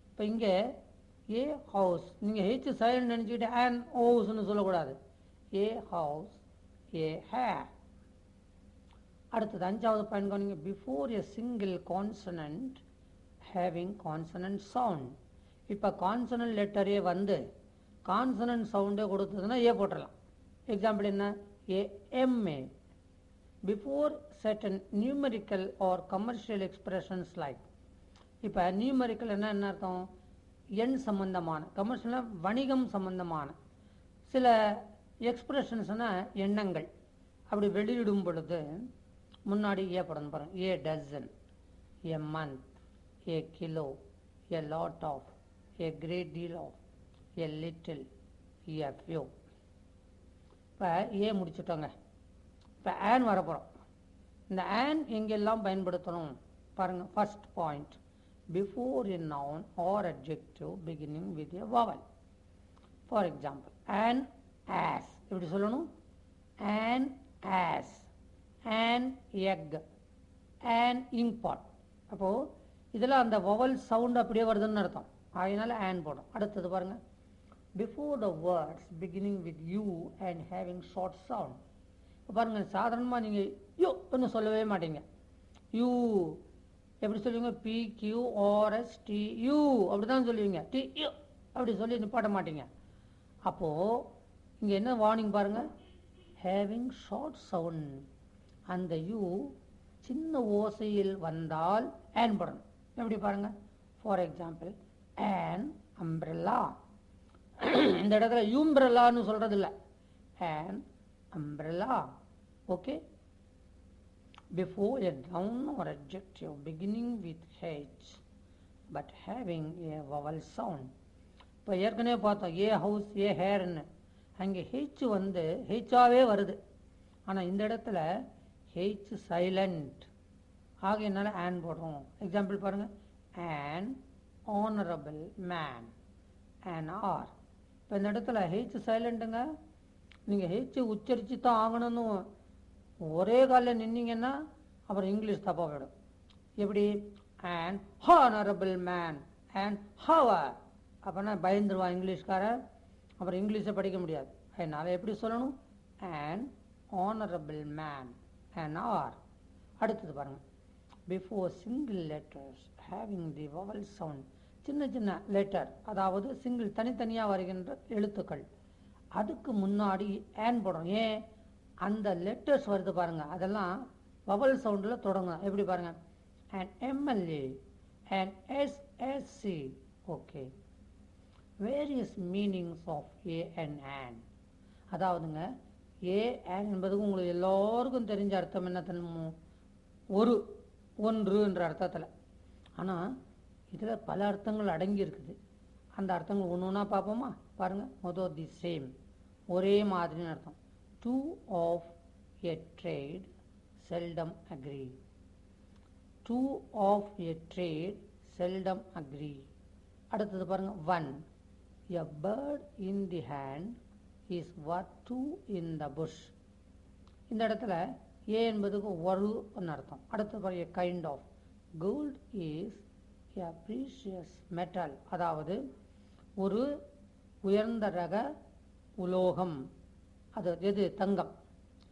இப்போ இங்கே ஏ ஹவுஸ், நீங்கள் ஹெச் சைலண்ட் நினச்சிக்கிட்டு அண்ட் ஹவுஸ்ன்னு சொல்லக்கூடாது. A house, a hair. அடுத்தது அஞ்சாவது பாயிண்ட் கவனிங்க, before a single consonant having consonant sound. இப்போ கான்சனன்ட் லெட்டரே வந்து கான்சனன்ட் சவுண்டே கொடுத்ததுன்னா ஏ போட்டுடலாம். எக்ஸாம்பிள் என்ன? A MA. Before certain numerical or commercial expressions like. இப்போ நியூமெரிக்கல் என்ன அர்த்தம்? எண் சம்பந்தமான, கமர்ஷியல் வணிகம் சம்பந்தமான சில எக்ஸ்பிரஷன்ஸ்னா எண்ணங்கள். அப்படி வெளியிடும் பொழுது முன்னாடி ஏ படம் பாருங்க. A dozen, a month, a kilo, a lot of, a great deal of, a little, a few. இப்போ ஏ முடிச்சுட்டோங்க. இப்போ ஆன் வரப்போகிறோம். இந்த ஆன் எங்கெல்லாம் பயன்படுத்தணும் பாருங்கள். First point, before a noun or adjective beginning with a vowel. For example an ass எப்படி சொல்லணும்? An ass, an egg, an inkpot. அப்போது இதில் அந்த வவல் சவுண்ட் அப்படியே வருதுன்னு அர்த்தம், அதனால ஆன் போடும். அடுத்தது பாருங்கள், before the words beginning with you and having short sound. இப்போ பாருங்கள், சாதாரணமாக நீங்கள் யூ ஒன்று சொல்லவே மாட்டீங்க. யூ எப்படி சொல்லுவீங்க? PQRSTU அப்படி தான் சொல்லுவீங்க. TU அப்படி சொல்லி நிப்பாட்ட மாட்டீங்க. அப்போது இங்கே என்ன வார்னிங் பாருங்கள், ஹேவிங் ஷார்ட் சவுண்ட். அந்த யூ சின்ன ஓசையில் வந்தால் ஆன் படணும். எப்படி பாருங்கள்? For example on umbrella. இந்த இடத்துல யூம்ப்ரெல்லான்னு சொல்கிறது இல்லை, on umbrella. Okay. Before a noun or adjective beginning with H but having a vowel sound. இப்போ ஏற்கனவே பார்த்தோம் ஏ ஹவுஸ், ஏ ஹேர்ன்னு. அங்கே ஹெச் வந்து ஹெச்சாவே வருது, ஆனால் இந்த இடத்துல ஹெச் சைலண்ட் ஆகையினால ஆன் போடுறோம். எக்ஸாம்பிள் பாருங்கள், an honourable man, an hour. இப்போ இந்த இடத்துல ஹெச் சைலண்ட்டுங்க. நீங்கள் ஹெச் உச்சரித்து தான் ஆகணும்னு ஒரே காலில் நின்னீங்கன்னா அப்புறம் இங்கிலீஷ் தப்பாக போயிடும். எப்படி? And honourable man and hour. அப்படின்னா பயந்துருவான் இங்கிலீஷ்காரன், அப்புறம் இங்கிலீஷை படிக்க முடியாது. அதனால் எப்படி சொல்லணும்? And honourable man and hour. அடுத்தது பாருங்கள், before single letters having the vowel sound. சின்ன சின்ன லெட்டர், அதாவது சிங்கிள் தனித்தனியாக வருகின்ற எழுத்துக்கள், அதுக்கு முன்னாடி ஆன் போடுறோம். ஏன்? அந்த லெட்டர்ஸ் வருது பாருங்கள், அதெல்லாம் வவல் சவுண்டில் தொடங்கணும். எப்படி பாருங்கள்? And MLA and SSC. Okay. Various meanings of a and an. அதாவதுங்க ஏ அண்ட் என்பதுக்கு உங்களுக்கு எல்லோருக்கும் தெரிஞ்ச அர்த்தம் என்ன தன்னும் ஒன்று என்ற அர்த்தத்தில். ஆனால் இதில் பல அர்த்தங்கள் அடங்கி இருக்குது. அந்த அர்த்தங்கள் ஒன்று ஒன்றா பார்ப்போமா? பாருங்கள். முதல் தி சேம், ஒரே மாதிரின்னு அர்த்தம். Two of a trade seldom agree. Two of a trade seldom agree. அடுத்தது பாருங்க. one, a bird in the hand is worth two in the bush. இந்த இடத்துல ஏ என்பதுக்கு ஒரு அர்த்தம். அடுத்தது பாருங்க. Kind of, gold is a precious metal, அதாவது ஒரு உயர்ந்த ரக உலோகம். அது எது? தங்கம்.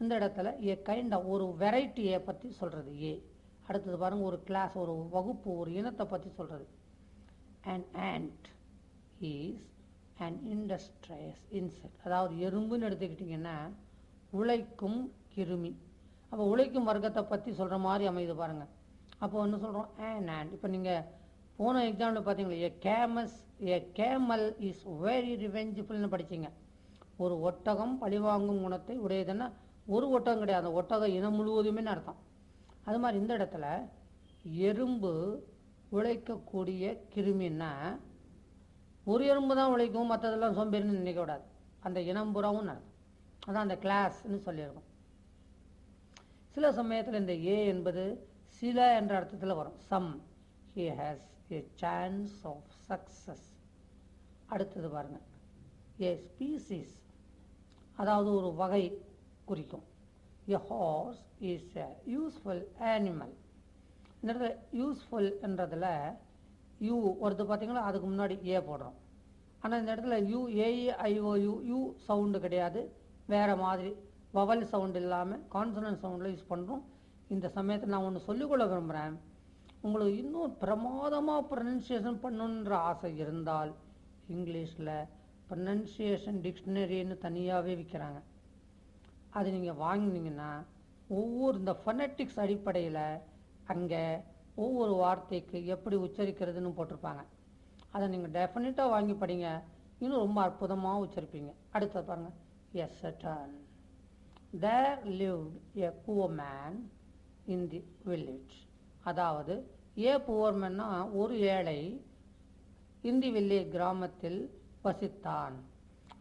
இந்த இடத்துல ஏ கைண்ட் ஆஃப் ஒரு வெரைட்டியை பற்றி சொல்கிறது ஏ. அடுத்தது பாருங்கள். ஒரு கிளாஸ், ஒரு வகுப்பு, ஒரு இனத்தை பற்றி சொல்கிறது. an ant is an industrious insect, அதாவது எறும்புன்னு எடுத்துக்கிட்டிங்கன்னா உழைக்கும் கிருமி. அப்போ உழைக்கும் வர்க்கத்தை பற்றி சொல்கிற மாதிரி அமைது பாருங்கள். அப்போ என்ன சொல்கிறோம்? an ant. இப்போ நீங்கள் போன எக்ஸாம்பிள் பார்த்தீங்களா, ஏ கேமல் இஸ் வெரி ரிவெஞ்சுஃபுல்னு படிச்சிங்க. ஒரு ஒட்டகம் பழிவாங்கும் குணத்தை உடையதுன்னா ஒரு ஒட்டகம் கிடையாது, அந்த ஒட்டகம் இனம் முழுவதுமே அர்த்தம். அது மாதிரி இந்த இடத்துல எறும்பு உழைக்கக்கூடிய கிருமின்னா ஒரு எறும்பு தான் உழைக்கும், மற்றதெல்லாம் சோம்பேறின்னு நினைக்கக்கூடாது. அந்த இனம் புறாவும் அர்த்தம். அதான் அந்த கிளாஸ்ன்னு சொல்லியிருக்கோம். சில சமயத்தில் இந்த ஏ என்பது சில என்ற அர்த்தத்தில் வரும். Some, he has a chance of success. அடுத்தது பாருங்க. a species, அதாவது ஒரு வகை குறிக்கும். a horse is a useful animal. இந்த இடத்துல யூஸ்ஃபுல் என்றதில் யூ வருது பார்த்தீங்களா, அதுக்கு முன்னாடி ஏ போடுறோம். ஆனால் இந்த இடத்துல யூ ஏஇஐஓயு யூ சவுண்டு கிடையாது, வேறு மாதிரி வவல் சவுண்டு இல்லாமல் கான்சனன்ட் சவுண்டில் யூஸ் பண்ணுறோம். இந்த சமயத்தில் நான் ஒன்று சொல்லிக்கொள்ள விரும்புகிறேன். உங்களுக்கு இன்னும் பிரமாதமாக ப்ரொனன்சியேஷன் பண்ணணுன்ற ஆசை இருந்தால் இங்கிலீஷில் ப்ரொனன்சியேஷன் டிக்ஷனரின்னு தனியாகவே விற்கிறாங்க. அது நீங்கள் வாங்கினீங்கன்னா ஒவ்வொரு இந்த ஃபனட்டிக்ஸ் அடிப்படையில் அங்கே ஒவ்வொரு வார்த்தைக்கு எப்படி உச்சரிக்கிறதுன்னு போட்டிருப்பாங்க. அதை நீங்கள் டெஃபினட்டாக வாங்கி படிங்க, இன்னும் ரொம்ப அற்புதமாக உச்சரிப்பீங்க. அடுத்தது பாருங்கள். As certain there lived a poor man in the village. அதாவது ஏ புவர் மேன்னா ஒரு ஏழை இந்தி வில்லேஜ் கிராமத்தில் வசித்தான்.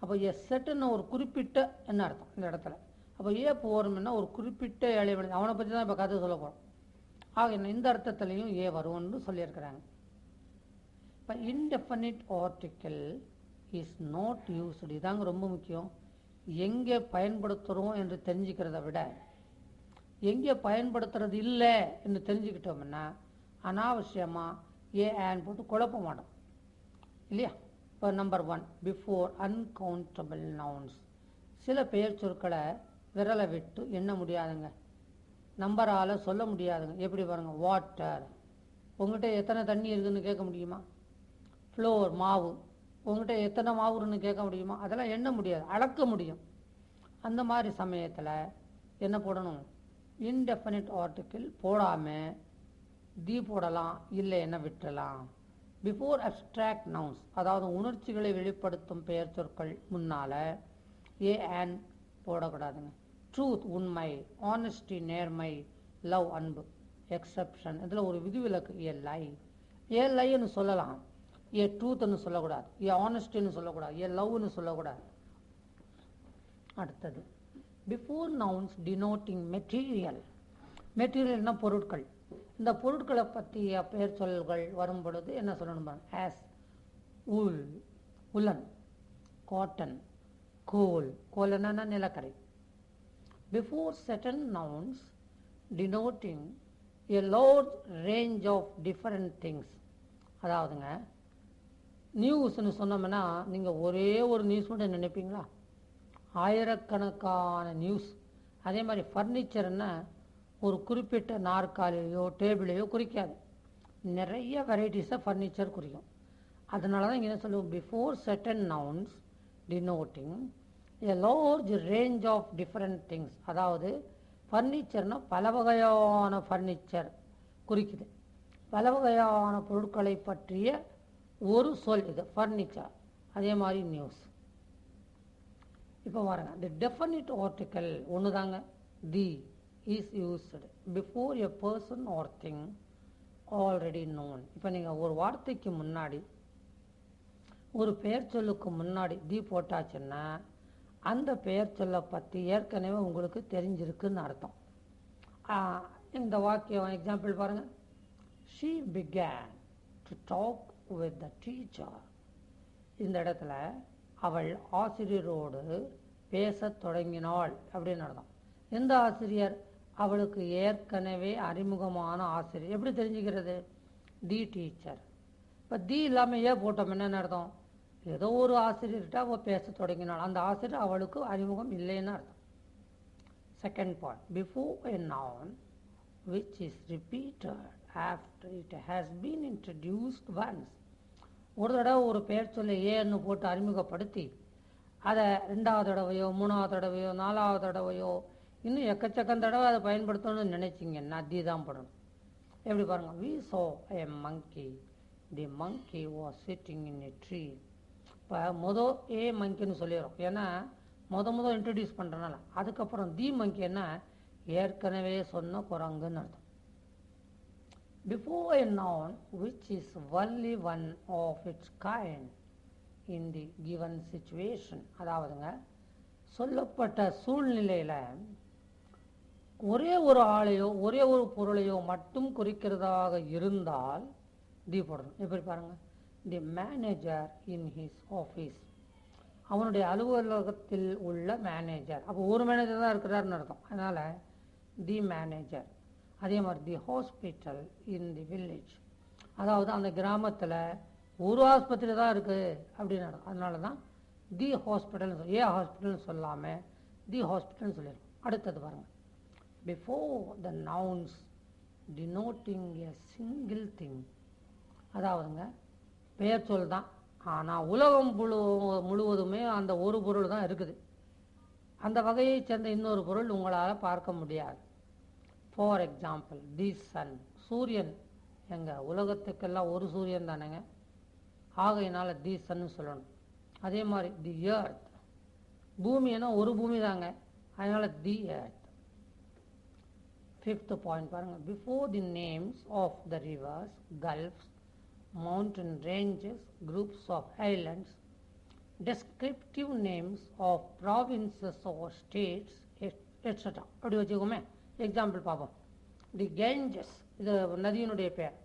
அப்போ எஸ் சர்டன் ஒரு குறிப்பிட்ட என்ன அர்த்தம் இந்த இடத்துல. அப்போ ஏ புவர்னா ஒரு குறிப்பிட்ட ஏழை, அவனை பற்றி தான் இப்போ கதை சொல்ல போகிறோம். ஆக இந்த அர்த்தத்துலையும் ஏ வரும்னு சொல்லியிருக்கிறாங்க. இப்போ indefinite article is not used, இதாங்க ரொம்ப முக்கியம். எங்கே பயன்படுத்துகிறோம் என்று தெரிஞ்சுக்கிறத விட எங்கே பயன்படுத்துறது இல்லை என்று தெரிஞ்சுக்கிட்டோம்னா அனாவசியமாக ஏ ஆன் போட்டு குழப்ப மாட்டோம் இல்லையா. இப்போ நம்பர் 1, பிஃபோர் அன்கவுண்டபிள் நவுன்ஸ். சில பெயர் சொற்களை விரலை விட்டு எண்ண முடியாதுங்க, நம்பரால் சொல்ல முடியாதுங்க. எப்படி பாருங்கள். வாட்டர், உங்கள்கிட்ட எத்தனை தண்ணி இருக்குதுன்னு கேட்க முடியுமா? ஃப்ளோர், மாவு, உங்கள்கிட்ட எத்தனை மாவுன்னு கேட்க முடியுமா? அதெல்லாம் எண்ண முடியாது, அளக்க முடியும். அந்த மாதிரி சமயத்தில் என்ன போடணும்? இன்டெஃபினிட் ஆர்டிக்கிள் போடாமல் தி போடலாம், இல்லை என்ன விட்டுறலாம். பிஃபோர் அப்ஸ்ட்ராக்ட் நவுன்ஸ், அதாவது உணர்ச்சிகளை வெளிப்படுத்தும் பெயர் சொற்கள் முன்னால் ஏ ஆன் போடக்கூடாதுங்க. ட்ரூத், உண்மை, ஆனஸ்டி, நேர்மை, லவ், அன்பு, எக்ஸப்ஷன், இதில் ஒரு விதிவிலக்கு. ஏ லைன்னு சொல்லலாம், ஏ ட்ரூத்னு சொல்லக்கூடாது, ஏ ஆனஸ்டின்னு சொல்லக்கூடாது, ஏ லவ்னு சொல்லக்கூடாது. அடுத்தது பிஃபோர் நவுன்ஸ் டினோட்டிங் மெட்டீரியல். மெட்டீரியல்னா பொருட்கள். இந்த பொருட்களை பற்றிய பெயர் சொல்கள் வரும் பொழுது என்ன சொல்லணும் பாருங்க. As, ul, உலன், cotton, goal, கோலன்னா நிலக்கரை. Before certain nouns denoting a large range of different things. அதாவதுங்க நியூஸ்ன்னு சொன்னோம்னா நீங்கள் ஒரே ஒரு நியூஸ் மட்டும் நினைப்பீங்களா? ஆயிரக்கணக்கான நியூஸ். அதே மாதிரி ஃபர்னிச்சர்னா ஒரு குறிப்பிட்ட நாற்காலியோ டேபிளையோ குறிக்காது, நிறைய வெரைட்டிஸாக ஃபர்னிச்சர் குறிக்கும். அதனால தான் இங்கே சொல்லுவோம் before certain nouns denoting a large range of different things. அதாவது ஃபர்னிச்சர்னா பல வகையான ஃபர்னிச்சர் குறிக்குது, பல வகையான பொருட்களை பற்றிய ஒரு சொல் இது ஃபர்னிச்சர். அதே மாதிரி நியூஸ். இப்போ பாருங்க, தி டெஃபினிட் ஆர்டிக்கல் ஒன்று தாங்க. The is used before a person or thing already known. இப்போ நீங்கள் ஒரு வார்த்தைக்கு முன்னாடி, ஒரு பெயர் சொல்லுக்கு முன்னாடி தி போட்டாச்சுன்னா அந்த பெயர் சொல்லை பற்றி ஏற்கனவே உங்களுக்கு தெரிஞ்சிருக்குன்னு அர்த்தம். இந்த வாக்கியம் எக்ஸாம்பிள் பாருங்கள். She began to talk with the teacher. இந்த இடத்துல அவள் ஆசிரியரோடு பேசத் தொடங்கினாள் அப்படின்னு அர்த்தம். எந்த ஆசிரியர்? அவளுக்கு ஏற்கனவே அறிமுகமான ஆசிரியர். எப்படி தெரிஞ்சுக்கிறது? தி டீச்சர். இப்போ தி இல்லாமல் ஏன் போட்டோம் என்னன்னு அர்த்தம்? ஏதோ ஒரு ஆசிரியர்கிட்ட அவள் பேச தொடங்கினாள். அந்த ஆசிரியர் அவளுக்கு அறிமுகம் இல்லைன்னு அர்த்தம். Second point, before a noun which is repeated after it has been introduced once. ஒரு தடவை ஒரு பெயர் சொல்ல ஏன்னு போட்டு அறிமுகப்படுத்தி அதை 2வது தடவையோ 3வது தடவையோ 4வது தடவையோ இன்னும் எக்கச்சக்கம் தடவை அதை பயன்படுத்தணும்னு நினைச்சிங்கன்னா தி தான் போடணும். எப்படி பாருங்க, we saw a monkey, the monkey was sitting in a tree. இப்போ ஏ மங்கின்னு சொல்லிடுறோம், ஏன்னா இன்ட்ரடியூஸ் பண்ணுறனால. அதுக்கப்புறம் தி மங்கி என்ன, ஏற்கனவே சொன்ன குரங்குன்னு அர்த்தம். Before a noun which is only one of its kind in the given situation. அதாவதுங்க, சொல்லப்பட்ட சூழ்நிலையில் ஒரே ஒரு ஆளையோ ஒரே ஒரு பொருளையோ மட்டும் குறிக்கிறதாக இருந்தால் தி போடணும். எப்படி பாருங்க, the manager in his office. அவனுடைய அலுவலகத்தில் உள்ள மேனேஜர். அப்போ ஒரு மேனேஜர் தான் இருக்கிறாருன்னு அர்த்தம். அதனால் தி மேனேஜர். அதே மாதிரி the hospital in the village. அதாவது அந்த கிராமத்தில் ஒரு ஆஸ்பத்திரி தான் இருக்குது அப்படின்னு அர்த்தம். அதனால தான் தி ஹாஸ்பிட்டல்னு சொல்லி, ஏ ஹாஸ்பிட்டல்னு சொல்லாமல் தி ஹாஸ்பிட்டல்னு சொல்லிடும். அடுத்தது பாருங்கள், before the nouns denoting a single thing. அதாவதுங்க, பெயர் சொல் தான், ஆனால் உலகம் முழுவதுமே அந்த ஒரு பொருள் தான் இருக்குது. அந்த வகையை சேர்ந்த இன்னொரு பொருள் உங்களால் பார்க்க முடியாது. ஃபார் எக்ஸாம்பிள், தி சன், சூரியன். எங்கள் உலகத்துக்கெல்லாம் ஒரு சூரியன் தானேங்க, ஆகையினால தி சன்னு சொல்லணும். அதே மாதிரி தி எர்த், பூமின்னா ஒரு பூமி தாங்க, அதனால தி எர்த். ஃபிஃப்த் பாயிண்ட் பாருங்க, before the names of the rivers, gulfs, mountain ranges, groups of islands, descriptive names of provinces or states, etc. அப்படி வச்சுக்கோமே. எக்ஸாம்பிள் பார்ப்போம். தி கேஞ்சஸ், இது நதியினுடைய பெயர்.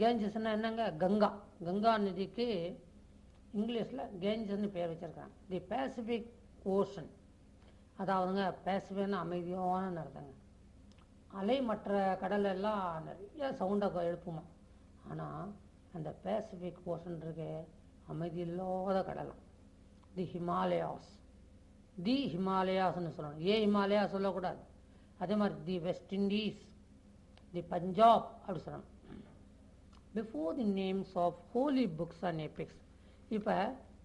கேஞ்சஸ்னா என்னங்க, கங்கா. கங்கா நதிக்கு இங்கிலீஷில் கேஞ்சஸ்ன்னு பெயர் வச்சுருக்காங்க. தி பேசிபிக் ஓஷன், அதாவதுங்க பேசிபிக்னா அமைதியான அர்த்தங்க. அலை மற்ற கடல் எல்லாம் நிறைய சவுண்டை எழுப்புமா, ஆனால் அந்த பேசிபிக் ஓஷன் இருக்கு அமைதி இல்லாத கடலாம். தி ஹிமாலயாஸ், தி ஹிமாலயாஸ்ன்னு சொல்லணும், ஏ ஹிமாலயா சொல்லக்கூடாது. அதே மாதிரி the West Indies, the Punjab அப்படி சொல்லணும். Before the names of holy books and epics. இப்போ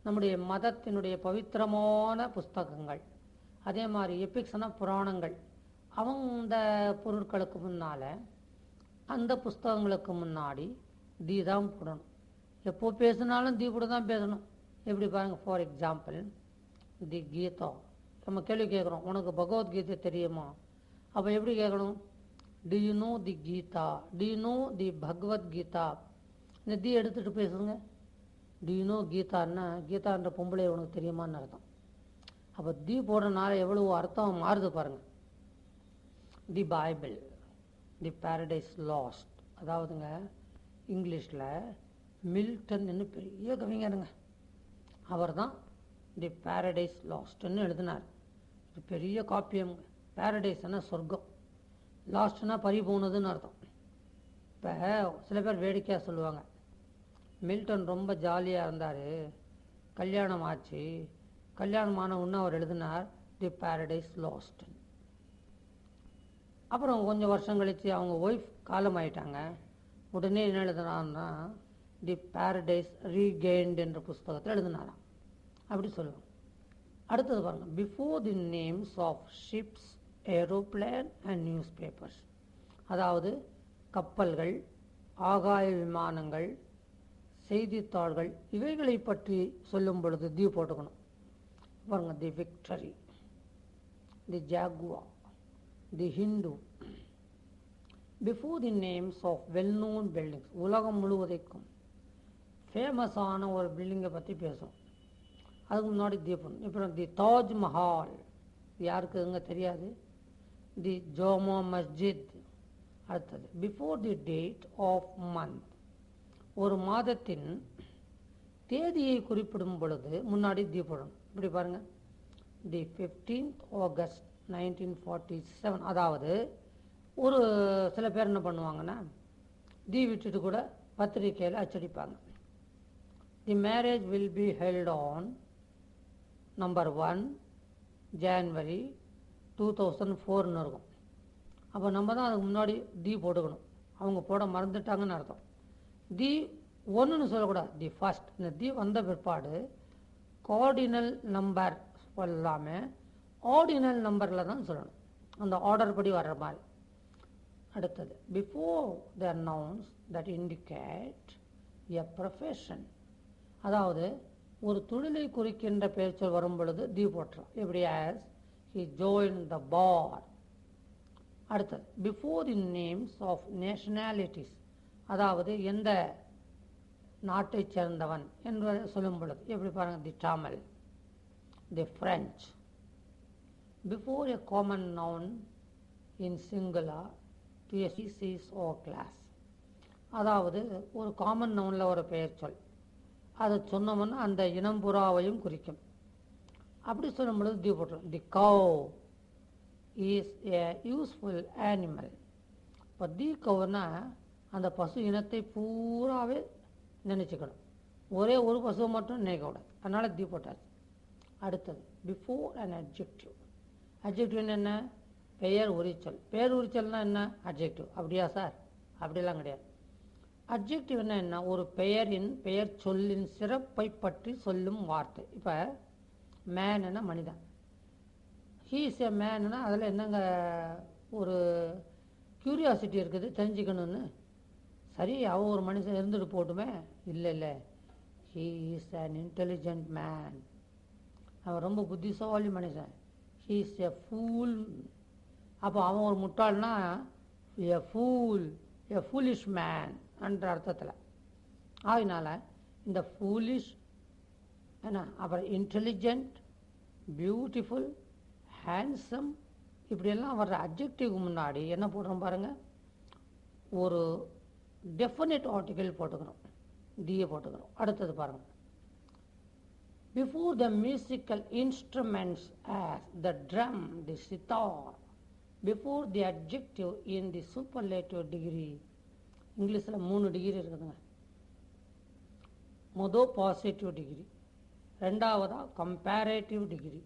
நம்முடைய மதத்தினுடைய பவித்திரமான புஸ்தகங்கள், அதே மாதிரி எபிக்ஸ்னால் புராணங்கள், அவங்க பொருட்களுக்கு முன்னால், அந்த புஸ்தகங்களுக்கு முன்னாடி தி தான் போடணும். எப்போ பேசினாலும் தி கூட தான் பேசணும். எப்படி பாருங்கள், ஃபார் எக்ஸாம்பிள் தி கீதா. நம்ம கேள்வி கேட்குறோம், உனக்கு பகவத்கீதை தெரியுமா? அப்போ எப்படி கேட்கணும், do you know the Gita, do you know the Bhagavad Gita. இந்த தி எடுத்துகிட்டு பேசுங்க. டு யூ நோ கீதான்னா, கீதான்ற பொம்பளை உனக்கு தெரியுமான்னு அர்த்தம். அப்போ தி போடுறதுனால எவ்வளோ அர்த்தம் மாறுது பாருங்கள். தி பைபிள், தி பாரடைஸ் லாஸ்ட். அதாவதுங்க, இங்கிலீஷில் மில்டன் பெரிய கவிஞருங்க, அவர் தான் தி பாரடைஸ் லாஸ்ட்னு எழுதினார். இது பெரிய காப்பியம்ங்க. பாரடைஸ்னா சொர்க்கம், லாஸ்ட்னா பறி போனதுன்னு அர்த்தம். இப்போ சில பேர் வேடிக்கையாக சொல்லுவாங்க, மில்டன் ரொம்ப ஜாலியாக இருந்தார், கல்யாணம் ஆச்சு, கல்யாணமான உடனே அவர் எழுதினார் தி பாரடைஸ் லாஸ்ட். அப்புறம் கொஞ்சம் வருஷம் கழித்து அவங்க ஒய்ஃப் காலம் ஆயிட்டாங்க, உடனே என்ன எழுதுனான்னா தி பாரடைஸ் ரீகெயின்ட் என்ற புஸ்தகத்தில் எழுதினாராம். அப்படி சொல்லுவாங்க. அடுத்தது பாருங்கள், before the names of ships, aeroplane and newspapers. அதாவது கப்பல்கள், ஆகாய விமானங்கள், செய்தித்தாள்கள், இவைகளை பற்றி சொல்லும் பொழுது தி போட்டுக்கணும். பாருங்க, the victory, the jaguar, the Hindu. Before the names of well known buildings, உலகம் முழுவதைக்கும் ஃபேமஸான ஒரு பில்டிங்கை பற்றி பேசும். அதுக்கு முன்னாடி தீபம். இப்போ தி தாஜ்மஹால் யாருக்கு எங்க தெரியாது. தி ஜோமா மஸ்ஜித். அடுத்தது before the date of month, ஒரு மாதத்தின் தேதியை குறிப்பிடும் பொழுது முன்னாடி தீபம். இப்படி பாருங்க, தி 15th ஆகஸ்ட் 1947. அதாவது ஒரு சில பேர் என்ன பண்ணுவாங்கன்னா தீ விட்டுட்டு கூட பத்திரிகையில் அச்சடிப்பாங்க. The marriage will be held on number 1 January 2004 இருக்கும். அப்போ நம்ம தான் அதுக்கு முன்னாடி தீ போட்டுக்கணும். அவங்க போட மறந்துட்டாங்கன்னு அர்த்தம். தி ஒன்றுன்னு சொல்லக்கூடாது, தி ஃபர்ஸ்ட். இந்த தி வந்த பிற்பாடு கார்டினல் நம்பர் சொல்லாமல் ஆர்டினல் நம்பரில் தான் சொல்லணும், அந்த ஆர்டர் படி வர்ற மாதிரி. அடுத்தது before the nouns that indicate a profession, அதாவது ஒரு தொழிலை குறிக்கின்ற பெயர் சொல் வரும் பொழுது தி போட்டுரும். எப்படி as he join the bar. அடுத்தது before the names of nationalities, அதாவது எந்த நாட்டை சேர்ந்தவன் என்று சொல்லும் பொழுது எப்படி பாருங்க, the Tamil, the French. Before a common noun in singular to a species or class, அதாவது ஒரு காமன் நவுனில் ஒரு பெயர் சொல், அதை சொன்னோம்னா அந்த இனம்புறாவையும் குறிக்கும். அப்படி சொல்லும் பொழுது தி போட்டுரும். தி கவ் இஸ் ஏ யூஸ்ஃபுல் அனிமல். இப்போ தி கவுனா அந்த பசு இனத்தை பூராவே நினச்சிக்கணும், ஒரே ஒரு பசுவை மட்டும் நினைக்கக்கூடாது. அதனால் தி போட்டாச்சு. அடுத்தது பிஃபோர் அன் அட்ஜெக்டிவ். அட்ஜெக்டிவ் என்ன? பெயர் உரிச்சொல். பெயர் உரிச்சொல்னா என்ன? அட்ஜெக்டிவ். அப்படியா சார்? அப்படிலாம் கிடையாது. அட்ஜெக்டிவ் என்ன? ஒரு பெயர் சொல்லின் சிறப்பை பற்றி சொல்லும் வார்த்தை. இப்போ மேன்னா மனிதன், ஹீ இஸ் எ மேன்னா அதில் என்னங்க ஒரு க்யூரியாசிட்டி இருக்குது, தெரிஞ்சுக்கணும்னு. சரி, அவன் ஒரு மனுஷன் இருந்துட்டு போட்டுமே. இல்லை, he is an intelligent man, அவன் ரொம்ப புத்திசாலி மனுஷன். He is a fool. அப்போ அவன் ஒரு முட்டாள்னா a fool, a foolish man என்ற அர்த்தத்தில். அதனால இந்த ஃபூலிஷ் என்ன, அப்புறம் இன்டெலிஜென்ட், பியூட்டிஃபுல், ஹேண்ட்ஸம், இப்படியெல்லாம் வர்ற அட்ஜெக்டிவ்க்கு முன்னாடி என்ன போடுறோம் பாருங்க, ஒரு டெஃபினட் ஆர்டிகல் போட்டுக்கணும், டியை போட்டுக்கணும். அடுத்தது பாருங்க, before the musical instruments as the drum, the sitar, before the adjective in the superlative degree. இங்கிலீஷில் 3 டிகிரி இருக்குதுங்க. முதல் பாசிட்டிவ் டிகிரி, ரெண்டாவதா கம்பேரேட்டிவ் டிகிரி,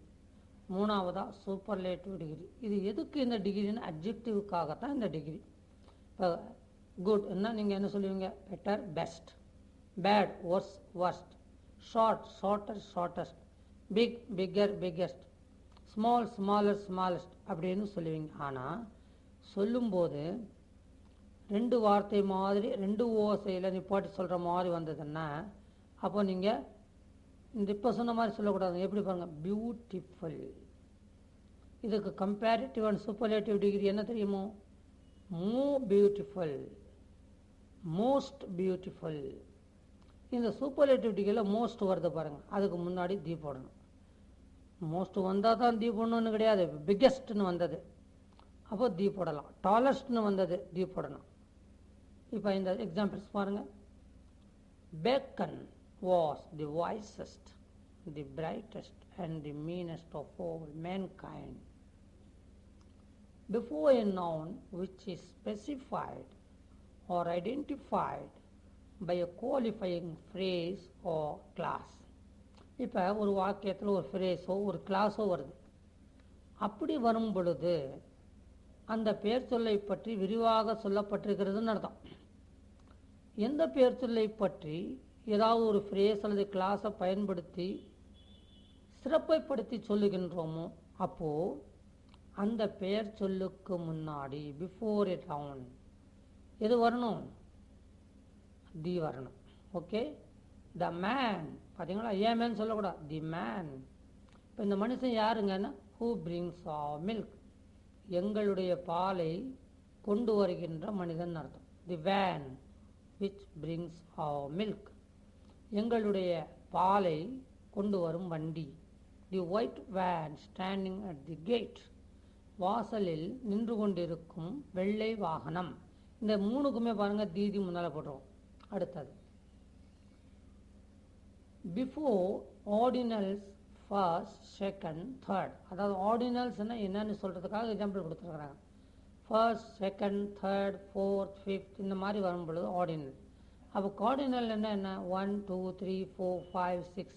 மூணாவதா சூப்பர்லேட்டிவ் டிகிரி. இது எதுக்கு இந்த டிகிரின்னு? அட்ஜெக்டிவ்காகத்தான் இந்த டிகிரி. இப்போ குட் என்ன நீங்கள் என்ன சொல்லுவீங்க? Better, best. Bad, worse, worst. Short, shorter, shortest. Big, bigger, biggest. Small, smaller, smallest அப்படின்னு சொல்லுவீங்க. ஆனால் சொல்லும்போது 2 வார்த்தை மாதிரி 2 ஓசையில் நிப்பாட்டி சொல்கிற மாதிரி வந்ததுன்னா அப்போ நீங்கள் இந்த இப்போ சொன்ன மாதிரி சொல்லக்கூடாது. எப்படி பாருங்கள், பியூட்டிஃபுல். இதுக்கு கம்பேரிட்டிவ் அண்ட் சூப்பர்லேட்டிவ் டிகிரி என்ன தெரியுமோ? மோர் பியூட்டிஃபுல், மோஸ்ட் பியூட்டிஃபுல். இந்த சூப்பர்லேட்டிவ் டிகிரியில் மோஸ்ட் வருது பாருங்கள், அதுக்கு முன்னாடி தி போடணும். மோஸ்ட் வந்தால் தான் தி போடணும்னு கிடையாது. பிக்கெஸ்ட்னு வந்தது அப்போ தி போடலாம். டாலஸ்ட்னு வந்தது தி போடணும். இப்போ இந்த எக்ஸாம்பிள்ஸ் பாருங்கள். Bacon was the wisest, the brightest and the meanest of all mankind. Before a noun which is specified or identified by a qualifying phrase or class. இப்போ ஒரு வாக்கியத்தில் ஒரு ஃப்ரேஸோ ஒரு கிளாஸோ வருது. அப்படி வரும் பொழுது அந்த பெயர் சொல்லை பற்றி விரிவாக சொல்லப்பட்டிருக்கிறதுன்னு அர்த்தம். எந்த பெயர் சொல்லை பற்றி ஏதாவது ஒரு ஃப்ரேஸ் அல்லது கிளாஸை பயன்படுத்தி சிறப்பைப்படுத்தி சொல்லுகின்றோமோ அப்போது அந்த பெயர் சொல்லுக்கு முன்னாடி பிஃபோர் எ நவுன் எது வரணும்? தி வரணும். ஓகே. த மேன், பார்த்தீங்களா? ஏ மேன் சொல்லக்கூடாது, தி மேன். இப்போ இந்த மனுஷன் யாருங்கன்னா ஹூ பிரிங்ஸ் ஆர் மில்க், எங்களுடைய பாலை கொண்டு வருகின்ற மனிதன் அர்த்தம். The van which brings our milk, எங்களுடைய பாலை கொண்டு வரும் வண்டி. The white van standing at the gate, வாசலில் நின்று கொண்டிருக்கும் வெள்ளை வாகனம். இந்த மூணுக்குமே பாருங்க தீதி முன்னால் போட்டுருவோம். அடுத்தது before ordinals first second third, அதாவது ஆர்டினல்ஸ் என்னன்னு சொல்றதுக்காக எக்ஸாம்பிள் கொடுத்துருக்குறாங்க. First second third fourth fifth இந்த மாதிரி வரும் பொழுது ஆர்டினல். அப்போ கார்டினல் என்ன 1 2 3 4 5 6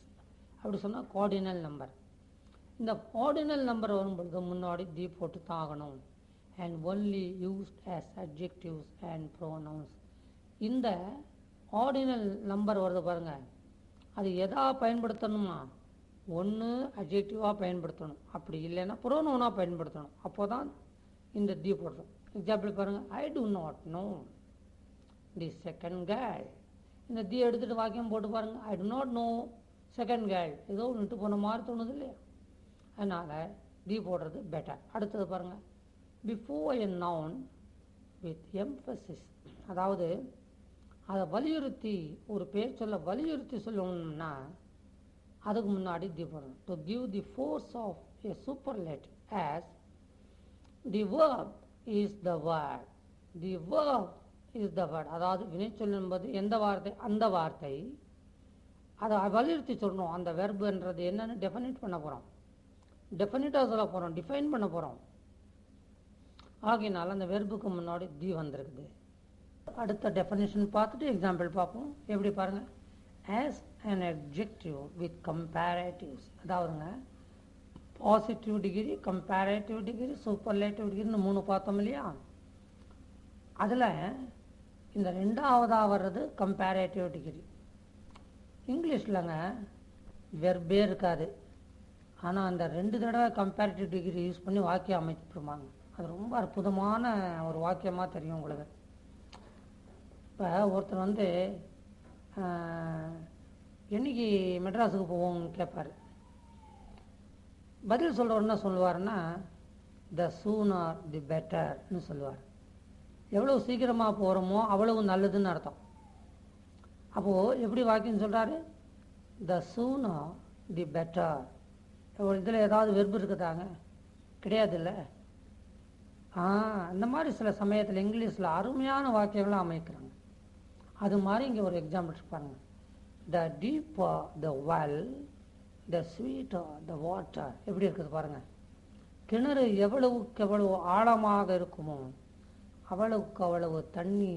அப்படி சொன்னால் கார்டினல் நம்பர். இந்த ஆர்டினல் நம்பர் வரும் பொழுது முன்னாடி தி போட்டு தாகணும். And only used as adjectives and pronouns. இந்த ஆர்டினல் நம்பர் வருது பாருங்க, அது எதா பயன்படுத்தணுமா? ஒன்று அட்ஜெக்டிவாக பயன்படுத்தணும், அப்படி இல்லைன்னா ப்ரோனவுனாக பயன்படுத்தணும். அப்போ தான் இந்த தி போடுறோம். எக்ஸாம்பிள் பாருங்கள், I do not know the second girl. இந்த தி எடுத்துகிட்டு வாக்கியம் போட்டு பாருங்கள், I do not know second girl. ஏதோ விட்டு போன மாதிரி தோணுது இல்லையா? அதனால் தி போடுறது பெட்டர். அடுத்தது பாருங்கள், before a noun with emphasis, அதாவது அதை வலியுறுத்தி ஒரு பேர் சொல்ல வலியுறுத்தி சொல்லணும்னா அதுக்கு முன்னாடி தி போடணும். To give the force of a superlative as the verb is the word. The verb is the word, அதாவது வினைச்சொல் என்பது எந்த வார்த்தை, அந்த வார்த்தை அதை வலியுறுத்தி சொல்லணும். அந்த வெர்புன்றது என்னன்னு டெஃபினிட் பண்ண போகிறோம், டெஃபினிட்டாக சொல்ல போகிறோம், டிஃபைன் பண்ண போகிறோம். ஆகையினால அந்த வெர்புக்கு முன்னாடி தி வந்திருக்குது. அடுத்த டெஃபினிஷன் பார்த்துட்டு எக்ஸாம்பிள் பார்ப்போம். எப்படி பாருங்கள், as an adjective with comparatives, அதாவதுங்க positive degree, comparative degree, superlative டிகிரின்னு 3 பார்த்தோம் இல்லையா? அதில் இந்த ரெண்டாவதாக வர்றது கம்பேரேட்டிவ் டிகிரி. இங்கிலீஷ்லங்க வெர்பே இருக்காது, ஆனால் அந்த 2 தடவை கம்பேரேட்டிவ் டிகிரி யூஸ் பண்ணி வாக்கியம் அமைச்சிருப்பாங்க. அது ரொம்ப அற்புதமான ஒரு வாக்கியமாக தெரியும் உங்களுக்கு. இப்போ ஒருத்தர் வந்து என்னைக்கு மெட்ராஸுக்கு போவோம்னு கேட்பார். பதில் சொல்கிறவர் என்ன சொல்லுவார்னா, த சூனர் தி பெட்டர்னு சொல்லுவார். எவ்வளோ சீக்கிரமாக போகிறோமோ அவ்வளவு நல்லதுன்னு அர்த்தம். அப்போது எப்படி வாக்கியம் சொல்கிறாரு, த சூனர் தி பெட்டர். இதில் ஏதாவது வெர்பு இருக்குதாங்க? கிடையாது இல்லை. இந்த மாதிரி சில சமயத்தில் இங்கிலீஷில் அருமையான வாக்கியங்களாக அமைக்கிறாங்க. அது மாதிரி இங்கே ஒரு எக்ஸாம்பிள் பாருங்க, த deeper the well the sweeter the water. எப்படி இருக்குது பாருங்கள், கிணறு எவ்வளவுக்கு எவ்வளவு ஆழமாக இருக்குமோ அவ்வளவுக்கு அவ்வளவு தண்ணி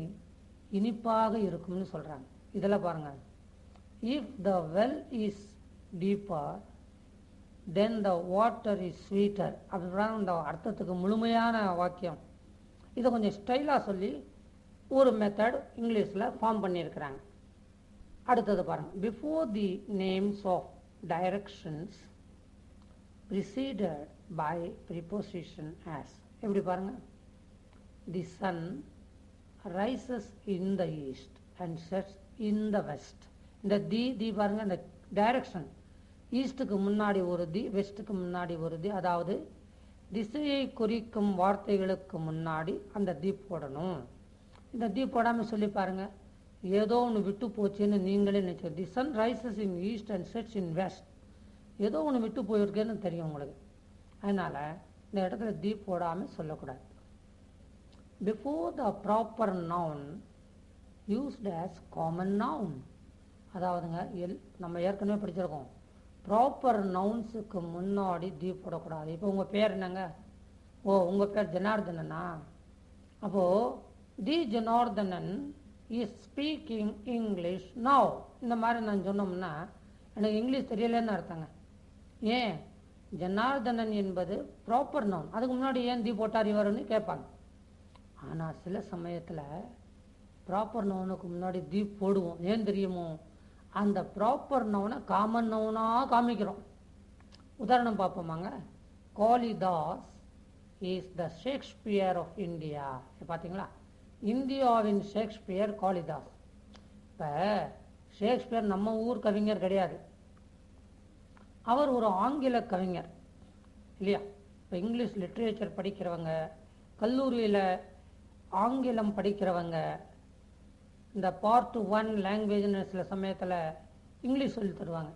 இனிப்பாக இருக்கும்னு சொல்கிறாங்க. இதில் பாருங்கள், if the well is deeper then the water is sweeter. அப்படிதான் இந்த அர்த்தத்துக்கு முழுமையான வாக்கியம். இதை கொஞ்சம் ஸ்டைலாக சொல்லி ஒரு மெத்தட் இங்கிலீஷில் ஃபார்ம் பண்ணியிருக்கிறாங்க. அடுத்தது பாருங்கள், before the names of directions preceded by preposition as. எப்படி பாருங்கள், the sun rises in the east and sets in the west. இந்த தி பாருங்கள், இந்த டைரக்ஷன் ஈஸ்ட்டுக்கு முன்னாடி ஒரு தி, வெஸ்ட்டுக்கு முன்னாடி ஒரு தி, அதாவது திசையை குறிக்கும் வார்த்தைகளுக்கு முன்னாடி அந்த தி போடணும். இந்த தி போடாமல் சொல்லி பாருங்கள், ஏதோ ஒன்று விட்டு போச்சுன்னு நீங்களே நினச்சி, the sun rises in east and sets in west, ஏதோ ஒன்று விட்டு போயிருக்கேன்னு தெரியும் உங்களுக்கு. அதனால் இந்த இடத்துல தி போடாமல் சொல்லக்கூடாது. Before the proper noun used as common noun, அதாவதுங்க நம்ம ஏற்கனவே படிச்சிருக்கோம், ப்ராப்பர் நவுன்ஸுக்கு முன்னாடி தி போடக்கூடாது. இப்போ உங்கள் பேர் என்னங்க? ஓ, உங்கள் பேர் ஜனார்தனனா? அப்போது the Janardhanan is speaking English now. இந்த மாதிரி நான் சொன்னோம்னா எனக்கு இங்கிலீஷ் தெரியலன்னு அர்த்தங்க. ஏன், ஜனார்தனன் என்பது ப்ராப்பர் நவுன், அதுக்கு முன்னாடி ஏன் தி போட்டார் இவருன்னு கேட்பாங்க. ஆனால் சில சமயத்தில் ப்ராப்பர் நவுனுக்கு முன்னாடி தி போடுவோம். ஏன் தெரியுமோ, அந்த ப்ராப்பர் நவுனை காமன் நவுனாக காமிக்கிறோம். உதாரணம் பார்ப்போமாங்க, Kalidas is the Shakespeare of India. பார்த்தீங்களா, இந்தியாவின் ஷேக்ஸ்பியர் காளிதாஸ். இப்போ ஷேக்ஸ்பியர் நம்ம ஊர் கவிஞர் கிடையாது, அவர் ஒரு ஆங்கில கவிஞர் இல்லையா? இப்போ இங்கிலீஷ் லிட்ரேச்சர் படிக்கிறவங்க, கல்லூரியில் ஆங்கிலம் படிக்கிறவங்க, இந்த பார்ட் 1 லாங்குவேஜ்னு சில சமயத்தில் இங்கிலீஷ் சொல்லி தருவாங்க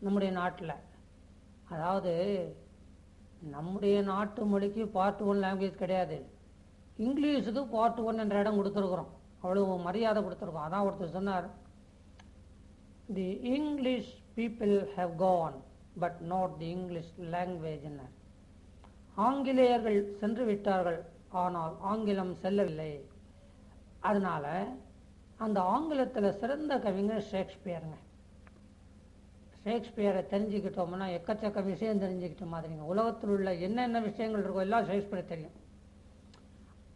நம்முடைய நாட்டில். அதாவது நம்முடைய நாட்டு மொழிக்கு பார்ட் 1 லாங்குவேஜ் கிடையாது, இங்கிலீஷுக்கு பார்ட் 1 என்ற இடம் கொடுத்துருக்குறோம், அவ்வளோ மரியாதை கொடுத்துருக்கோம். அதான் ஒருத்தர் சொன்னார், the English people have gone but not the English language. ஆங்கிலேயர்கள் சென்று விட்டார்கள், ஆனால் ஆங்கிலம் செல்லவில்லை. அதனால அந்த ஆங்கிலத்தில் சிறந்த கவிஞர் ஷேக்ஸ்பியருங்க. ஷேக்ஸ்பியரை தெரிஞ்சுக்கிட்டோம்னா எக்கச்சக்க விஷயம் தெரிஞ்சுக்கிட்ட மாதிரிங்க. உலகத்தில் உள்ள என்னென்ன விஷயங்கள் இருக்கோ எல்லாம் ஷேக்ஸ்பியரை தெரியும்.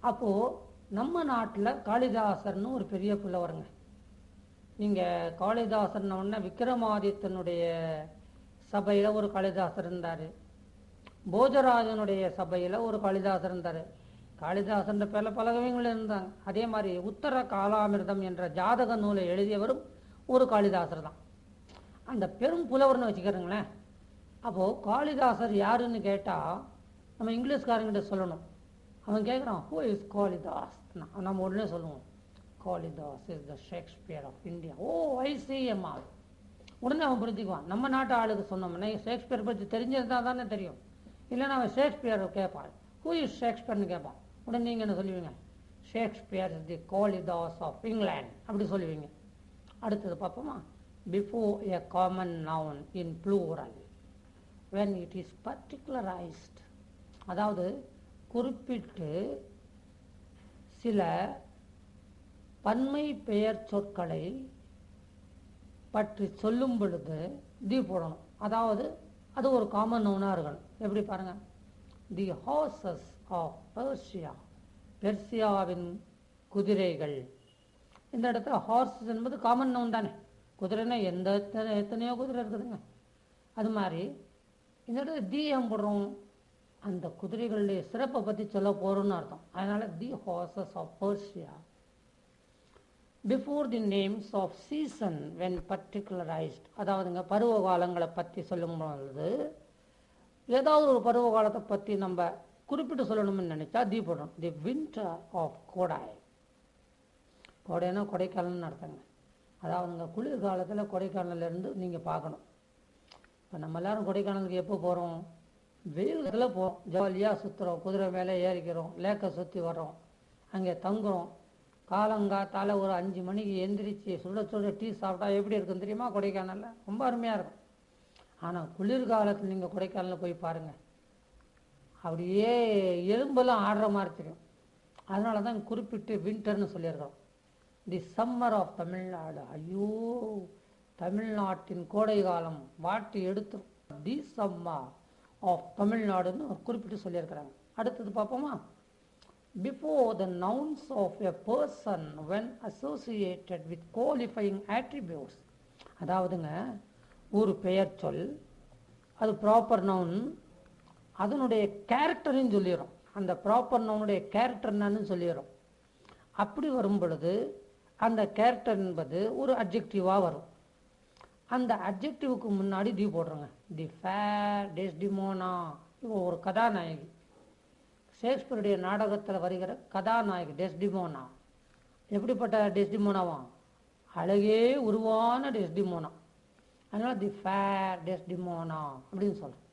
அப்போது நம்ம நாட்டில் காளிதாசர்னு ஒரு பெரிய புலவருங்க. நீங்கள் காளிதாசர்னு விக்ரமாதித்தனுடைய சபையில் ஒரு காளிதாசர் இருந்தார், போஜராஜனுடைய சபையில் ஒரு காளிதாசர் இருந்தார். காளிதாசன் பேரில் பல கவிஞர்கள் இருந்தாங்க. அதே மாதிரி உத்தர காலாமிர்தம் என்ற ஜாதக நூலை எழுதியவரும் ஒரு காளிதாசர் தான். அந்த பெரும் புலவர்னு வச்சுக்கிறீங்களேன். அப்போது காளிதாசர் யாருன்னு கேட்டால் நம்ம இங்கிலீஷ்காரங்கிட்ட சொல்லணும். அவன் கேட்குறான், ஹூ இஸ் காளிதாஸ்? நம்ம உடனே சொல்லுவோம், Kalidas is the Shakespeare of India. Oh I see M R. உடனே அவன் புரிஞ்சுக்குவான். நம்ம நாட்டு ஆளுக்கு சொன்னோம்னா ஷேக்ஸ்பியர் பற்றி தெரிஞ்சிருந்தா தானே தெரியும், இல்லைன்னா அவன் ஷேக்ஸ்பியர் கேட்பான், ஹூ இஸ் ஷேக்ஸ்பியர்னு கேட்பான். உடனே நீங்கள் என்ன சொல்லுவீங்க, Shakespeare is the Kalidas of England அப்படி சொல்லுவீங்க. அடுத்தது பார்ப்போமா. Before a common noun in plural when it is particularized, அதாவது குறிப்பிட்டு சில பன்மை பெயர் சொற்களை பற்றி சொல்லும் பொழுது தி போடணும். அதாவது அது ஒரு காமன் நவுனாக இருக்கணும். எப்படி பாருங்க, தி ஹார்சஸ் ஆஃப் பெர்சியா, பெர்சியாவின் குதிரைகள். இந்த இடத்துல ஹார்சஸ் என்பது காமன் நவுன் தானே, குதிரைன்னா எத்தனையோ குதிரை இருக்குதுங்க. அது மாதிரி இந்த இடத்துல தி ஏன் போடுறோம், அந்த குதிரைகளுடைய சிறப்பை பற்றி சொல்ல போகிறோம்னு அர்த்தம். அதனால the horses of Persia. Before the names of season when particularised, அதாவதுங்க பருவ காலங்களை பற்றி சொல்லும் பொழுது ஏதாவது ஒரு பருவ காலத்தை பற்றி நம்ம குறிப்பிட்டு சொல்லணும்னு நினைச்சா தி போடணும். தி வின்டர் ஆஃப் கோடாய். கோடைனா கொடைக்கானல்னு அர்த்தங்க. அதாவதுங்க குளிர்காலத்தில் கொடைக்கானலேருந்து நீங்கள் பார்க்கணும். இப்போ நம்ம எல்லாரும் கொடைக்கானலுக்கு எப்போ போகிறோம், வெயில் காலத்தில் போகிறோம், ஜாலியாக சுற்றுறோம், குதிரை மேலே ஏறிக்கிறோம், லேக்கை சுற்றி வர்றோம், அங்கே தங்குறோம். காலங்காத்தால் ஒரு 5 மணிக்கு எந்திரிச்சு சுட சுட டீ சாப்பிட்டா எப்படி இருக்குன்னு தெரியுமா கொடைக்கானலில், ரொம்ப அருமையாக இருக்கும். ஆனால் குளிர்காலத்தில் நீங்கள் கொடைக்கானலில் போய் பாருங்கள், அப்படியே எலும்பெல்லாம் ஆடுற மாதிரி தெரியும். அதனால தான் குறிப்பிட்டு வின்டர்னு சொல்லியிருக்கிறோம். தி சம்மர் ஆஃப் தமிழ்நாடு, ஐயோ தமிழ்நாட்டின் கோடை காலம் வாட்டி எடுத்து தி சம்மர் ஆஃப் தமிழ்நாடுன்னு குறிப்பிட்டு சொல்லியிருக்கிறாங்க. அடுத்தது பார்ப்போமா. Before the nouns of a person when associated with qualifying attributes, அதாவதுங்க ஒரு பெயர் சொல், அது ப்ராப்பர் நவுன், அதனுடைய கேரக்டரையும் சொல்லிடும். அந்த ப்ராப்பர் நவுனுடைய கேரக்டர் என்னன்னு சொல்லிடும். அப்படி வரும் பொழுது அந்த கேரக்டர் என்பது ஒரு அட்ஜெக்டிவாக வரும். அந்த அட்ஜெக்டிவுக்கு முன்னாடி தி போடுறோங்க. தி ஃபேர் டெஸ்டிமோனா, இவன் ஒரு கதாநாயகி, ஷேக்ஸ்பியருடைய நாடகத்தில் வருகிற கதாநாயகி டெஸ்டிமோனா. எப்படிப்பட்ட டெஸ்டிமோனாவா, அழகே உருவான டெஸ்டிமோனா. அதனால தி ஃபேர் டெஸ்டிமோனா அப்படின்னு சொல்கிறோம்.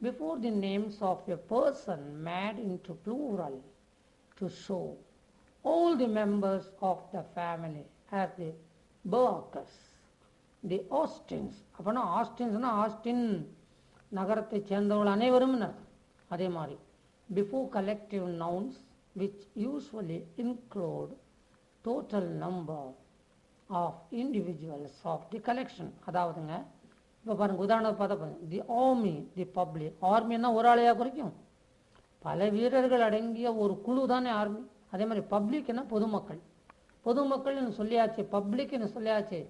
Before the names of a person made into plural to show all the members of the family as the Burkes, the Austins. அப்போனா ஆஸ்டின்ஸ்னா ஆஸ்டின் நகரத்தை சேர்ந்தவர்கள் அனைவரும் அர்த்தம். அதே மாதிரி before collective nouns which usually include total number of individuals of the collection. அதாவதுங்க இப்போ பாருங்கள், உதாரணத்தை பார்த்தா பாருங்க, தி ஆர்மி, தி பப்ளிக். ஆர்மின்னா ஒரு ஆளையாக குறிக்கும், பல வீரர்கள் அடங்கிய ஒரு குழு தானே ஆர்மி. அதே மாதிரி பப்ளிக்னா பொதுமக்கள், பொதுமக்கள்னு சொல்லியாச்சு, பப்ளிக்னு சொல்லியாச்சு.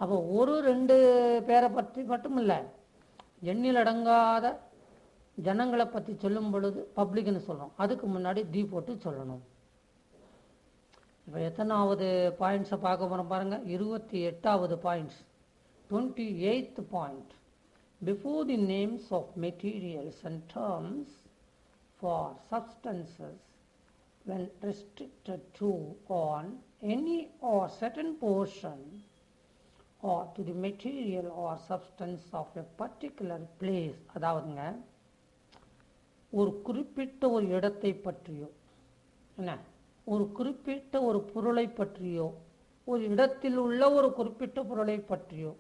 அப்போ ஒரு 2 பேரை பற்றி மட்டும் இல்லை, எண்ணில் அடங்காத ஜனங்களை பற்றி சொல்லும் பொழுது பப்ளிக்னு சொல்கிறோம். அதுக்கு முன்னாடி தி போட்டு சொல்லணும். இப்போ எத்தனாவது பாயிண்ட்ஸை பார்க்க போகிறோம் பாருங்கள், 28வது points, 28th point. Before the names of materials and terms for substances when restricted to on any or certain portion or to the material or substance of a particular place, அதாவதுங்க ஒரு குறிப்பிட்ட ஒரு இடத்தை பற்றியோ என்ன ஒரு குறிப்பிட்ட ஒரு பொருளை பற்றியோ ஒரு இடத்தில் உள்ள ஒரு குறிப்பிட்ட பொருளை பற்றியோ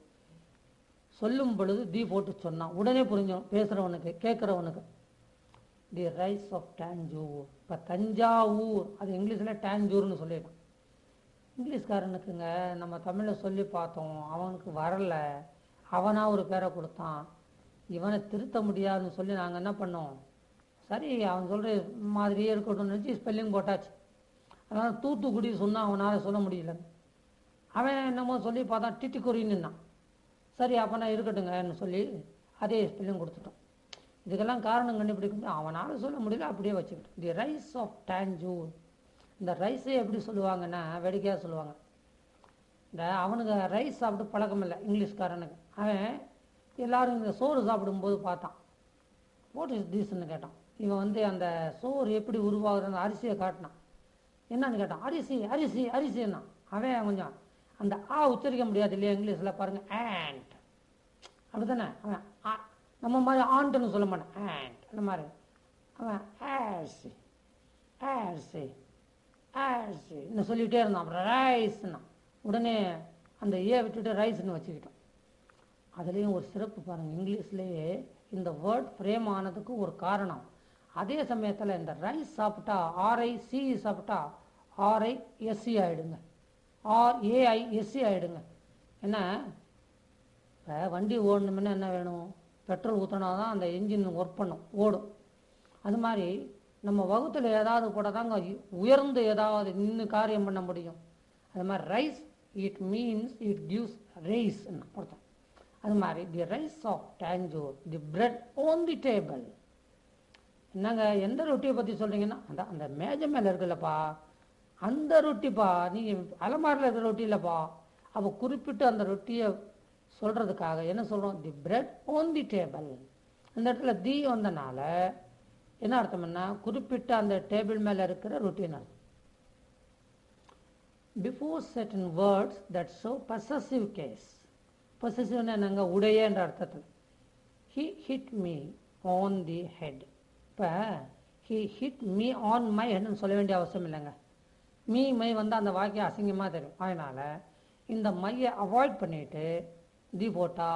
சொல்லும் பொழுது தி போட்டு சொன்னான் உடனே புரிஞ்சிடும் பேசுகிறவனுக்கு கேட்குறவனுக்கு. தி ரைஸ் ஆஃப் டாஞ்சூர். இப்போ தஞ்சாவூர் அது இங்கிலீஷில் டாஞ்சூர்னு சொல்லிடலாம். இங்கிலீஷ்காரனுக்குங்க நம்ம தமிழில் சொல்லி பார்த்தோம், அவனுக்கு வரல, அவனாக ஒரு பேரை கொடுத்தான், இவனை திருத்த முடியாதுன்னு சொல்லி நாங்கள் என்ன பண்ணோம், சரி அவன் சொல்கிற மாதிரியே இருக்கட்டும்னு நினச்சி ஸ்பெல்லிங் போட்டாச்சு. அதனால் தூத்துக்குடி சொன்னால் அவனால் சொல்ல முடியல. அவன் என்னமோ சொல்லி பார்த்தான் டிட்டிக்குறின்னுன்னான். சரி அப்போனா இருக்கட்டுங்கன்னு சொல்லி அதே ஸ்பெல்லிங் கொடுத்துட்டோம். இதுக்கெல்லாம் காரணம் கண்டுபிடிக்கும், அவனால் சொல்ல முடியல, அப்படியே வச்சுக்கிட்டோம். தி ரைஸ் ஆஃப் டாஞ்சூர். இந்த ரைஸே எப்படி சொல்லுவாங்கன்னா வேடிக்கையாக சொல்லுவாங்க. இந்த அவனுக்கு ரைஸ் சாப்பிட்டு பழக்கம் இல்லை இங்கிலீஷ்காரனுக்கு. அவன் எல்லாரும் இந்த சோறு சாப்பிடும்போது பார்த்தான். வாட் இஸ் திஸ்ன்னு கேட்டான். இவன் வந்து அந்த சோறு எப்படி உருவாகுது அந்த அரிசியை காட்டினான். என்னன்னு கேட்டான். அரிசி அரிசி அரிசின்னா. அவன் கொஞ்சம் அந்த உச்சரிக்க முடியாது இல்லையா இங்கிலீஷில் பாருங்கள், ஆண்ட் அப்படி தானே. அவன் நம்ம மாதிரி ஆண்ட்டுன்னு சொல்ல மாட்டான், ஆண்ட் அந்த மாதிரி. அவன் ஆர்சி ஆர்சி ஆர்சி இன்னும் சொல்லிகிட்டே இருந்தான். அப்புறம் ரைஸ்னா உடனே அந்த விட்டுட்டு ரைஸ்ன்னு வச்சுக்கிட்டோம். அதுலேயும் ஒரு சிறப்பு பாருங்கள், இங்கிலீஷ்லேயே இந்த வேர்ட் ஃப்ரேம் ஆனதுக்கு ஒரு காரணம். அதே சமயத்தில் இந்த ரைஸ் சாப்பிட்டா RIC சாப்பிட்டா RISC ஆகிடுங்க, RAISC ஆகிடுங்க. ஏன்னா இப்போ வண்டி ஓடணும்னா என்ன வேணும், பெட்ரோல் ஊற்றினா தான் அந்த என்ஜின் ஒர்க் பண்ணும், ஓடும். அது மாதிரி நம்ம வகுத்தில் ஏதாவது கூட தாங்க உயர்ந்து ஏதாவது நின்று காரியம் பண்ண முடியும். அது மாதிரி rice it means it gives rice அர்த்தம். அது மாதிரி the rice of Tanjore, the bread on the table. என்னங்க எந்த ரொட்டியை பற்றி சொல்கிறீங்கன்னா அந்த மேஜை மேலே இருக்குல்லப்பா அந்த ரொட்டிப்பா, நீங்கள் அலமாரில் இருக்கிற ரொட்டி இல்லைப்பா. அப்போ குறிப்பிட்டு அந்த ரொட்டியை சொல்கிறதுக்காக என்ன சொல்கிறோம், தி பிரெட் ஆன் தி டேபிள். அந்த இடத்துல தி வந்தனால என்ன அர்த்தம்னா குறிப்பிட்ட அந்த டேபிள் மேலே இருக்கிற ரொட்டின்னு அர்த்தம். Before certain words that show possessive case. பொசசிவ்னா என்னங்க உடைய என்ற அர்த்தத்தில். he hit me on the head. இப்போ he hit me on my headன்னு சொல்ல வேண்டிய அவசியம் இல்லைங்க. மை வந்து அந்த வாக்கியம் அசிங்கமாக தெரியும். அதனால் இந்த மையை அவாய்ட் பண்ணிவிட்டு தி போட்டா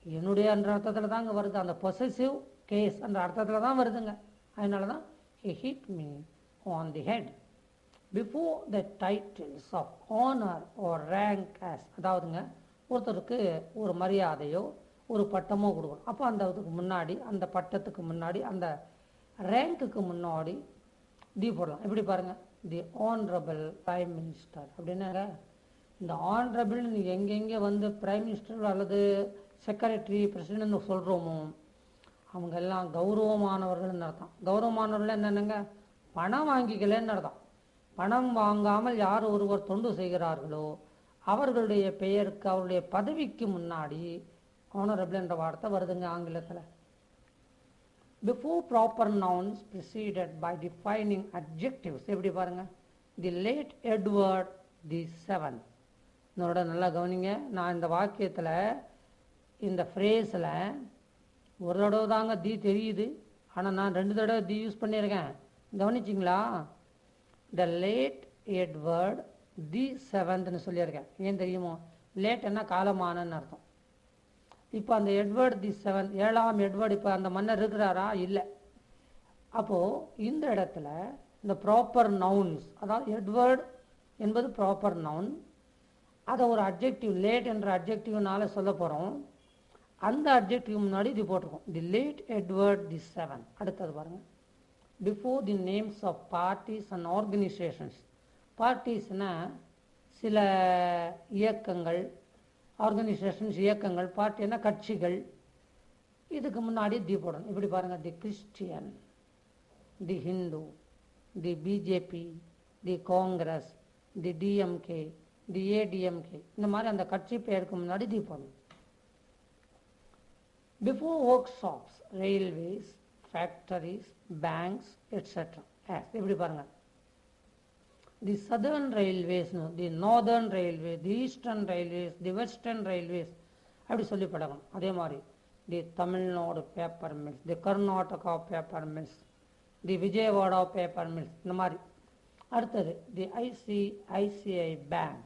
என்னுடைய என்ற அர்த்தத்தில் தாங்க வருது. அந்த பொசசிவ் கேஸ் என்ற அர்த்தத்தில் தான் வருதுங்க. அதனால தான் he hit me on the head. Before the titles of honor or rank as. அதாவதுங்க ஒருத்தருக்கு ஒரு மரியாதையோ ஒரு பட்டமோ கொடுக்கணும். அப்போ அந்த இதுக்கு முன்னாடி அந்த பட்டத்துக்கு முன்னாடி அந்த ரேங்க்குக்கு முன்னாடி தி போடலாம். எப்படி பாருங்கள், தி ஆனரபிள் பிரைம் மினிஸ்டர் அப்படின்னா இந்த ஆனரபிள் எங்கெங்கே வந்து பிரைம் மினிஸ்டர் அல்லது செக்ரட்டரி பிரசிடென்ட்னு சொல்கிறோமோ அவங்க எல்லாம் கௌரவமானவர்கள்னு அர்த்தம். கௌரவமானவர்கள் என்னென்னங்க, பணம் வாங்கிக்கலன்னு அர்த்தம். பணம் வாங்காமல் யார் ஒருவர் தொண்டு செய்கிறார்களோ அவர்களுடைய பெயருக்கு அவருடைய பதவிக்கு முன்னாடி ஆனரபிள் என்ற வார்த்தை வருதுங்க ஆங்கிலத்தில். Before proper nouns preceded by defining adjectives. எப்படி பாருங்க, தி லேட் எட்வர்ட் தி செவன்த். என்னோட நல்லா கவனிங்க, நான் இந்த வாக்கியத்தில் இந்த ஃப்ரேஸில் ஒரு தடவை தாங்க தி தெரியுது, ஆனால் நான் 2 தடவை தி யூஸ் பண்ணியிருக்கேன். கவனிச்சிங்களா? த லேட் எட்வர்ட் தி செவன்த்னு சொல்லியிருக்கேன். ஏன் தெரியுமோ, லேட் என்ன காலமானன்னு அர்த்தம். இப்போ அந்த எட்வர்ட் தி செவன்த், 7ஆம் எட்வர்ட் இப்போ அந்த மன்னர் இருக்கிறாரா? இல்லை. அப்போது இந்த இடத்துல இந்த ப்ராப்பர் நவுன்ஸ், அதாவது எட்வர்ட் என்பது ப்ராப்பர் நவுன், அதை ஒரு அட்ஜெக்டிவ் லேட் என்ற அட்ஜெக்டிவ்னால சொல்ல போகிறோம். அந்த அட்ஜெக்டிவ் முன்னாடி இது போட்டிருக்கோம், the late Edward the seventh. அடுத்தது பாருங்கள், before the names of parties and organisations. பார்ட்டிஸ்னால் சில இயக்கங்கள், ஆர்கனைசேஷன்ஸ் இயக்கங்கள், பார்ட்டினா கட்சிகள். இதுக்கு முன்னாடி தி போடணும். இப்படி பாருங்கள், the Christian, the Hindu, the BJP, the Congress, the DMK, the ADMK, இந்த மாதிரி அந்த கட்சி பெயருக்கு முன்னாடி தி போடணும். Before workshops, railways, factories, banks, etc. Yes, எப்படி பாருங்க. The southern railways, the northern railways, the eastern railways, the western railways அப்படி சொல்லி பழகணும். அதே மாதிரி தி தமிழ்நாடு பேப்பர் மில்ஸ், தி கர்நாடகா பேப்பர் மில்ஸ், தி விஜயவாடா பேப்பர் மில்ஸ், இந்த மாதிரி. அடுத்தது தி ஐசிஐசிஐ பேங்க்,